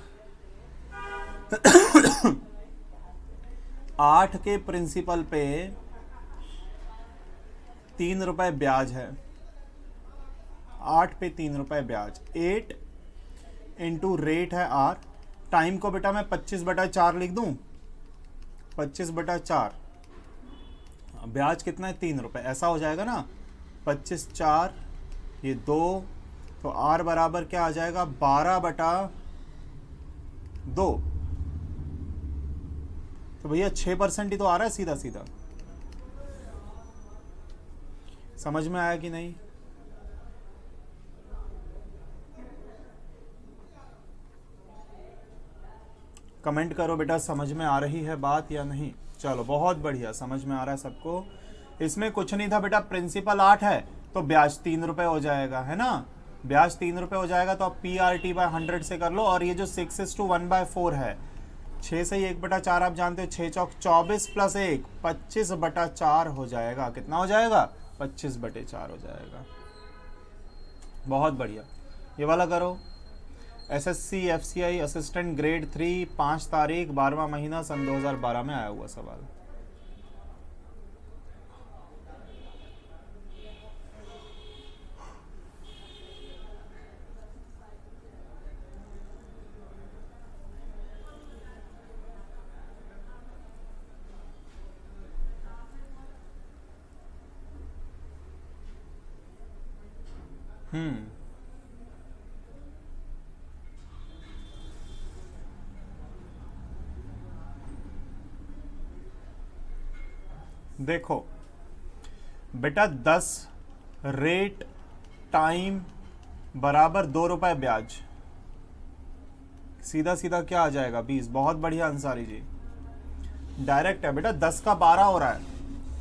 8 के प्रिंसिपल पे 3 रुपए ब्याज है, 8 पे 3 रुपए ब्याज, 8 इंटू रेट है आर, टाइम को बेटा मैं 25/4 लिख दूं, 25/4, ब्याज कितना है 3 रुपए, ऐसा हो जाएगा ना, 25/4 ये 2, तो आर बराबर क्या आ जाएगा, 12/2। तो भैया 6% ही तो आ रहा है सीधा सीधा। समझ में आया कि नहीं। कमेंट करो बेटा, समझ में आ रही है बात या नहीं। चलो बहुत बढ़िया, समझ में आ रहा है सबको। इसमें कुछ नहीं था बेटा, प्रिंसिपल 8 है तो ब्याज 3 रुपए हो जाएगा, है ना, ब्याज 3 रुपए हो जाएगा। तो आप PRT/100 से कर लो, और ये जो 6:1/4 है, 6 से 1/4 आप जानते हो, 6 चौक 24 प्लस 1 25/4 हो जाएगा। कितना हो जाएगा, 25/4 हो जाएगा। बहुत बढ़िया, ये वाला करो। SSC FCI असिस्टेंट ग्रेड 3, 5 तारीख 12वां महीना सन 2012 में आया हुआ सवाल। देखो बेटा 10 रेट टाइम बराबर 2 रुपए ब्याज, सीधा सीधा क्या आ जाएगा 20। बहुत बढ़िया अंसारी जी, डायरेक्ट है बेटा, 10 का 12 हो रहा है,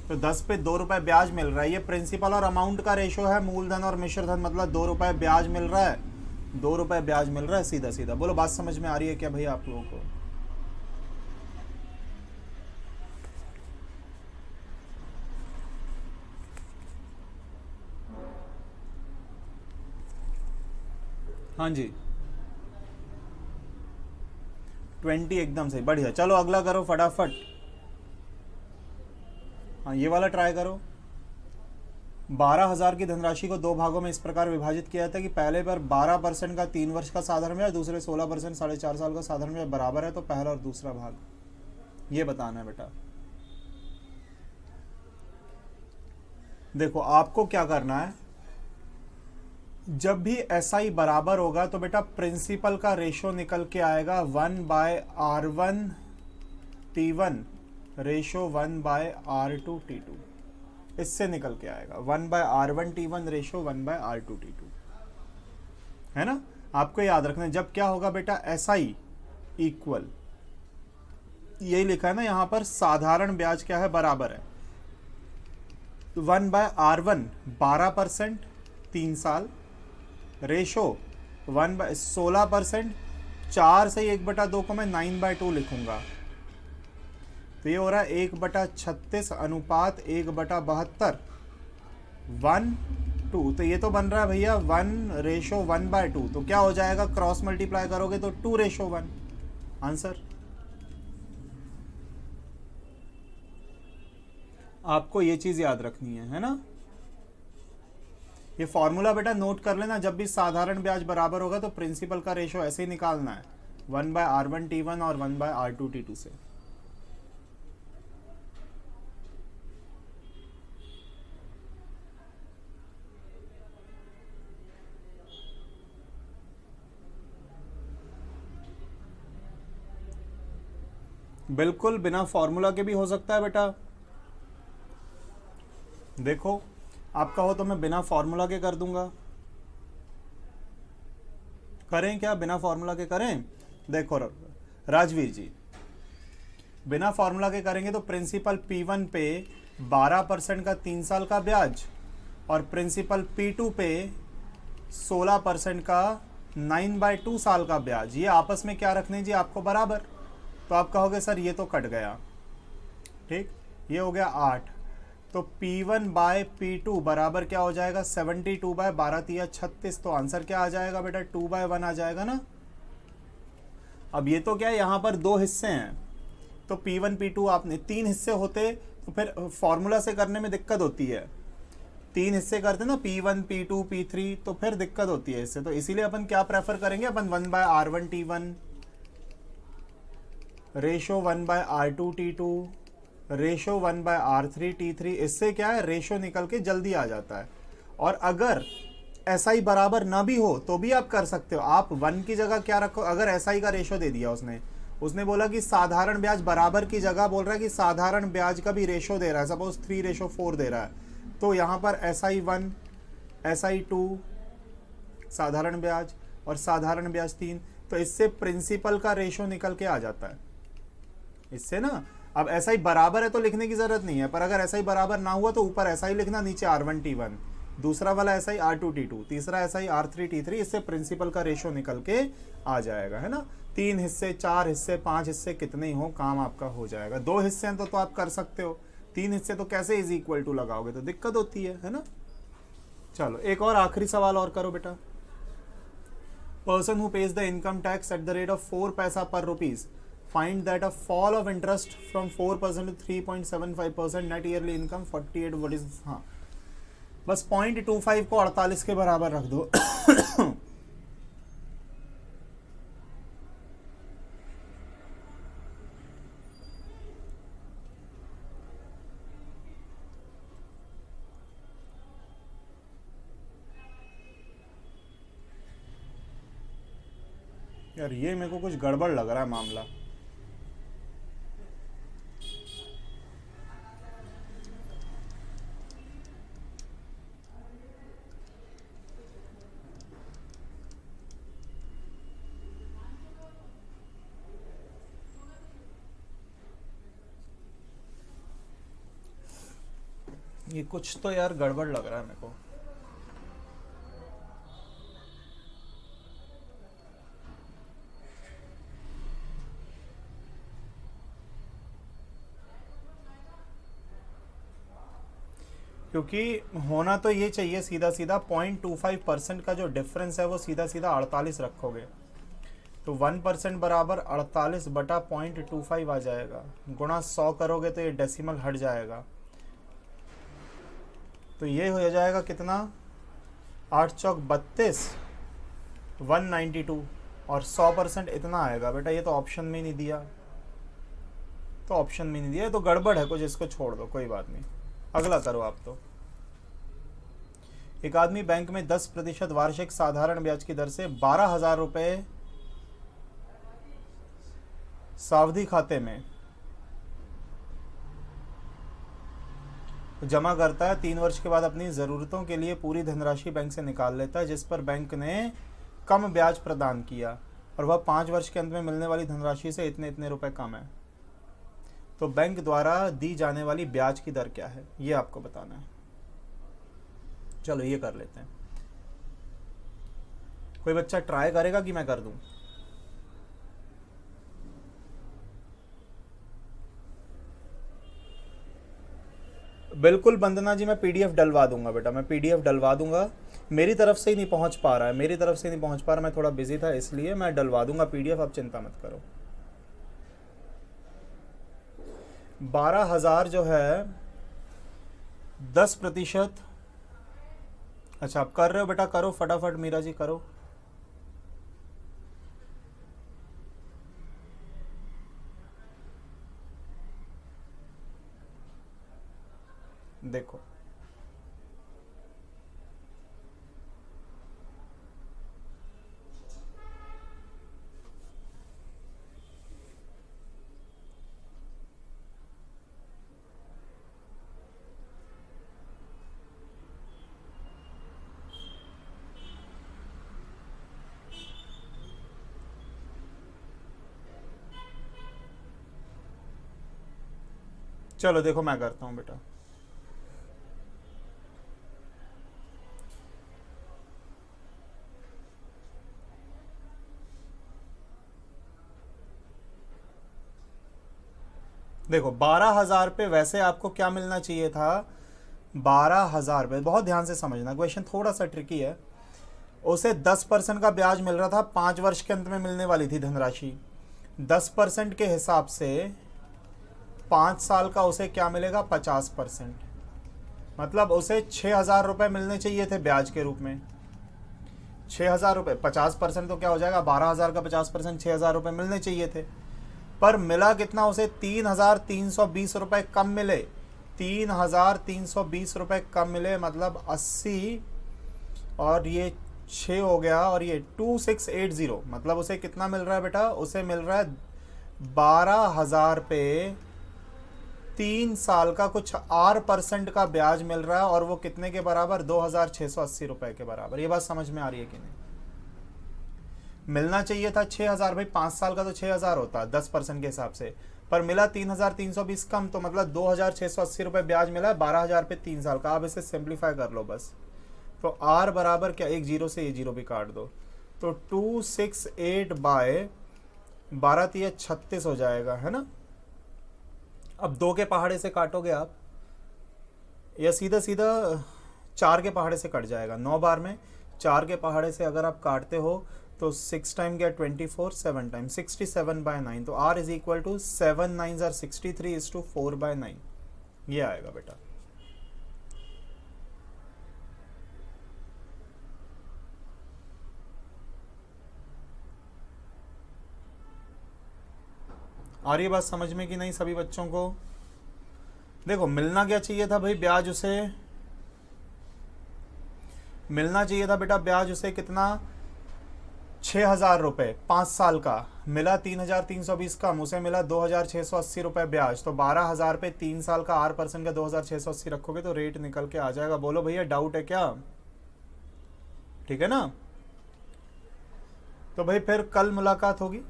तो 10 पे 2 रुपए ब्याज मिल रहा है। ये प्रिंसिपल और अमाउंट का रेशो है, मूलधन और मिश्र धन, मतलब 2 रुपए ब्याज मिल रहा है, 2 रुपए ब्याज मिल रहा है, सीधा सीधा। बोलो बात समझ में आ रही है क्या भैया आप लोगों को? हाँ जी 20 एकदम सही, बढ़िया। चलो अगला करो फटाफट। हाँ ये वाला ट्राई करो। 12,000 की धनराशि को 2 भागों में इस प्रकार विभाजित किया था कि पहले पर 12% का 3 वर्ष का साधारण ब्याज, दूसरे 16% 4.5 साल का साधारण ब्याज बराबर है, तो पहला और दूसरा भाग ये बताना है बेटा। देखो आपको क्या करना है, जब भी SI बराबर होगा तो बेटा प्रिंसिपल का रेशो निकल के आएगा 1/R1T1 रेशो 1/R2T2, इससे निकल के आएगा 1/R1T1 रेशो 1/R2T2, है ना। आपको याद रखना है जब क्या होगा बेटा, SI इक्वल, यही लिखा है ना यहाँ पर, साधारण ब्याज क्या है, बराबर है 1/R1 12% 3 साल, रेशो 1/16%, 4 से 1/2 को मैं 9/2 लिखूंगा, तो ये हो रहा है 1/36 अनुपात 1/72 1:2, तो ये तो बन रहा है भैया 1:1/2, तो क्या हो जाएगा, क्रॉस मल्टीप्लाई करोगे तो 2:1 आंसर। आपको ये चीज याद रखनी है ना। ये फॉर्मूला बेटा नोट कर लेना, जब भी साधारण ब्याज बराबर होगा तो प्रिंसिपल का रेशो ऐसे ही निकालना है, 1/R1T1 और 1/R2T2 से। बिल्कुल बिना फॉर्मूला के भी हो सकता है बेटा। देखो आपका हो तो मैं बिना फॉर्मूला के कर दूंगा, करें क्या, बिना फॉर्मूला के करें? देखो राजवीर जी, बिना फॉर्मूला के करेंगे तो प्रिंसिपल P1 पे 12% का 3 साल का ब्याज और प्रिंसिपल P2 पे 16% का 9/2 साल का ब्याज, ये आपस में क्या रखने जी आपको, बराबर। तो आप कहोगे सर ये तो कट गया, ठीक, ये हो गया 8, तो P1/P2 बराबर क्या हो जाएगा, 72/12×3=36, तो आंसर क्या आ जाएगा बेटा, 2/1 आ जाएगा ना। अब ये तो क्या है, यहाँ पर 2 हिस्से हैं, तो P1 P2 आपने 3 हिस्से होते तो फिर फॉर्मूला से करने में दिक्कत होती है, 3 हिस्से करते ना, P1 P2 P3, तो फिर दिक्कत होती है इससे, तो इसीलिए अपन क्या प्रेफर करेंगे, अपन 1/R1T1 ratio 1/R2T2 ratio 1/R3T3, इससे क्या है, रेशो निकल के जल्दी आ जाता है। और अगर SI बराबर ना भी हो तो भी आप कर सकते हो, आप 1 की जगह क्या रखो, अगर SI का रेशो दे दिया उसने बोला कि साधारण ब्याज बराबर की जगह बोल रहा है कि साधारण ब्याज का भी रेशो दे रहा है, सपोज 3:4 दे रहा है, तो यहाँ पर SI1 SI2 साधारण ब्याज और साधारण ब्याज 3, तो इससे प्रिंसिपल का रेशो निकल के आ जाता है इससे ना। अब SI बराबर है तो लिखने की जरूरत नहीं है, पर अगर SI बराबर ना हुआ तो ऊपर SI लिखना, नीचे R1T1, दूसरा वाला SI R2T2, तीसरा SI R3T3, इससे प्रिंसिपल का रेशो निकल के आ जाएगा, है ना। 3 हिस्से 4 हिस्से 5 हिस्से कितने ही हो, काम आपका हो जाएगा। 2 हिस्से हैं तो आप कर सकते हो, 3 हिस्से तो कैसे इज इक्वल टू लगाओगे, तो दिक्कत होती है ना। चलो एक और आखिरी सवाल और करो बेटा। Person who page the income tax at the rate of 4 पैसा पर rupees, find that a fall of interest from 4% to 3.75%, net yearly income 48, what is, हाँ बस 0.25 को 48 के बराबर रख दो। यार ये मेरे को कुछ गड़बड़ लग रहा है मामला। ये कुछ तो यार गड़बड़ लग रहा है मेरे को। क्योंकि होना तो ये चाहिए सीधा सीधा 0.25% का जो डिफरेंस है वो सीधा सीधा 48 रखोगे तो 1% बराबर 48 बटा 0.25 आ जाएगा। गुणा 100 करोगे तो ये डेसिमल हट जाएगा, तो ये हो जाएगा कितना, 8 चौक 32, 192 और 100% इतना आएगा। बेटा ये तो ऑप्शन में नहीं दिया, तो ऑप्शन में नहीं दिया, तो गड़बड़ है कुछ, इसको छोड़ दो, कोई बात नहीं, अगला करो आप। तो एक आदमी बैंक में 10% वार्षिक साधारण ब्याज की दर से 12,000 रुपये सावधि खाते में जमा करता है। 3 वर्ष के बाद अपनी ज़रूरतों के लिए पूरी धनराशि बैंक से निकाल लेता है, जिस पर बैंक ने कम ब्याज प्रदान किया, और वह 5 वर्ष के अंत में मिलने वाली धनराशि से इतने इतने रुपए कम है। तो बैंक द्वारा दी जाने वाली ब्याज की दर क्या है, ये आपको बताना है। चलो ये कर लेते हैं। कोई बच्चा ट्राई करेगा कि मैं कर दूं? बिल्कुल वंदना जी, मैं पीडीएफ डलवा दूंगा बेटा, मैं पीडीएफ डलवा दूंगा। मेरी तरफ से ही नहीं पहुंच पा रहा है, मेरी तरफ से नहीं पहुंच पा रहा, मैं थोड़ा बिजी था, इसलिए मैं डलवा दूंगा पीडीएफ, आप चिंता मत करो। 12,000 जो है 10%। अच्छा आप कर रहे हो बेटा, करो फटाफट, मीरा जी करो। देखो चलो देखो मैं करता हूं बेटा। देखो 12,000 पे वैसे आपको क्या मिलना चाहिए था, 12,000 पे, बहुत ध्यान से समझना, क्वेश्चन थोड़ा सा ट्रिकी है। उसे 10% का ब्याज मिल रहा था, 5 वर्ष के अंत में मिलने वाली थी धनराशि। 10% के हिसाब से 5 साल का उसे क्या मिलेगा, 50%। मतलब उसे 6,000 रुपये मिलने चाहिए थे ब्याज के रूप में। 6,000 रुपये, 50% तो क्या हो जाएगा, 12,000 का 50%, 6,000 रुपये मिलने चाहिए थे। पर मिला कितना उसे, 3,320 रुपये कम मिले। 3,320 रुपये कम मिले, मतलब 80 और ये 6 हो गया, और ये 2680, मतलब उसे कितना मिल रहा है बेटा, उसे मिल रहा है 12,000 पे 3 साल का कुछ R% का ब्याज मिल रहा है, और वो कितने के बराबर, 2,680 रुपए के बराबर। ये बात समझ में आ रही है कि नहीं? मिलना चाहिए था 6,000, भाई 5 साल का तो 6,000 होता 10% के हिसाब से, पर मिला 3,320 कम, तो मतलब 2,680 रुपए ब्याज मिला है 12,000 पे 3 साल का। आप इसे सिंप्लीफाई कर लो बस, तो R बराबर क्या, एक जीरो से ये जीरो भी काट दो, तो 268 बाय 12 36 हो जाएगा, है ना। अब 2 के पहाड़े से काटोगे आप, या सीधा सीधा 4 के पहाड़े से कट जाएगा। 9 बार में 4 के पहाड़े से अगर आप काटते हो तो 6 टाइम गया 24, 7 टाइम 67/9, तो R is equal to 7 9 R 63 is to 4/9, ये आएगा बेटा। आ रही है बात समझ में कि नहीं सभी बच्चों को? देखो मिलना क्या चाहिए था भाई, ब्याज उसे मिलना चाहिए था बेटा, ब्याज उसे कितना, 6,000 रुपये 5 साल का, मिला 3,320 कम, उसे मिला 2,680 रुपये ब्याज। तो 12,000 पे 3 साल का R% का 2,680 रखोगे तो रेट निकल के आ जाएगा। बोलो भैया डाउट है क्या? ठीक है ना। तो भाई फिर कल मुलाकात होगी,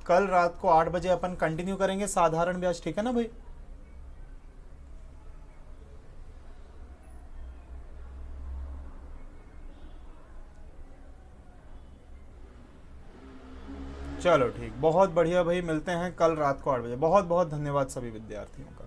कल रात को 8 बजे अपन कंटिन्यू करेंगे साधारण ब्याज, ठीक है ना भाई। चलो ठीक, बहुत बढ़िया भाई, मिलते हैं कल रात को 8 बजे। बहुत बहुत धन्यवाद सभी विद्यार्थियों का।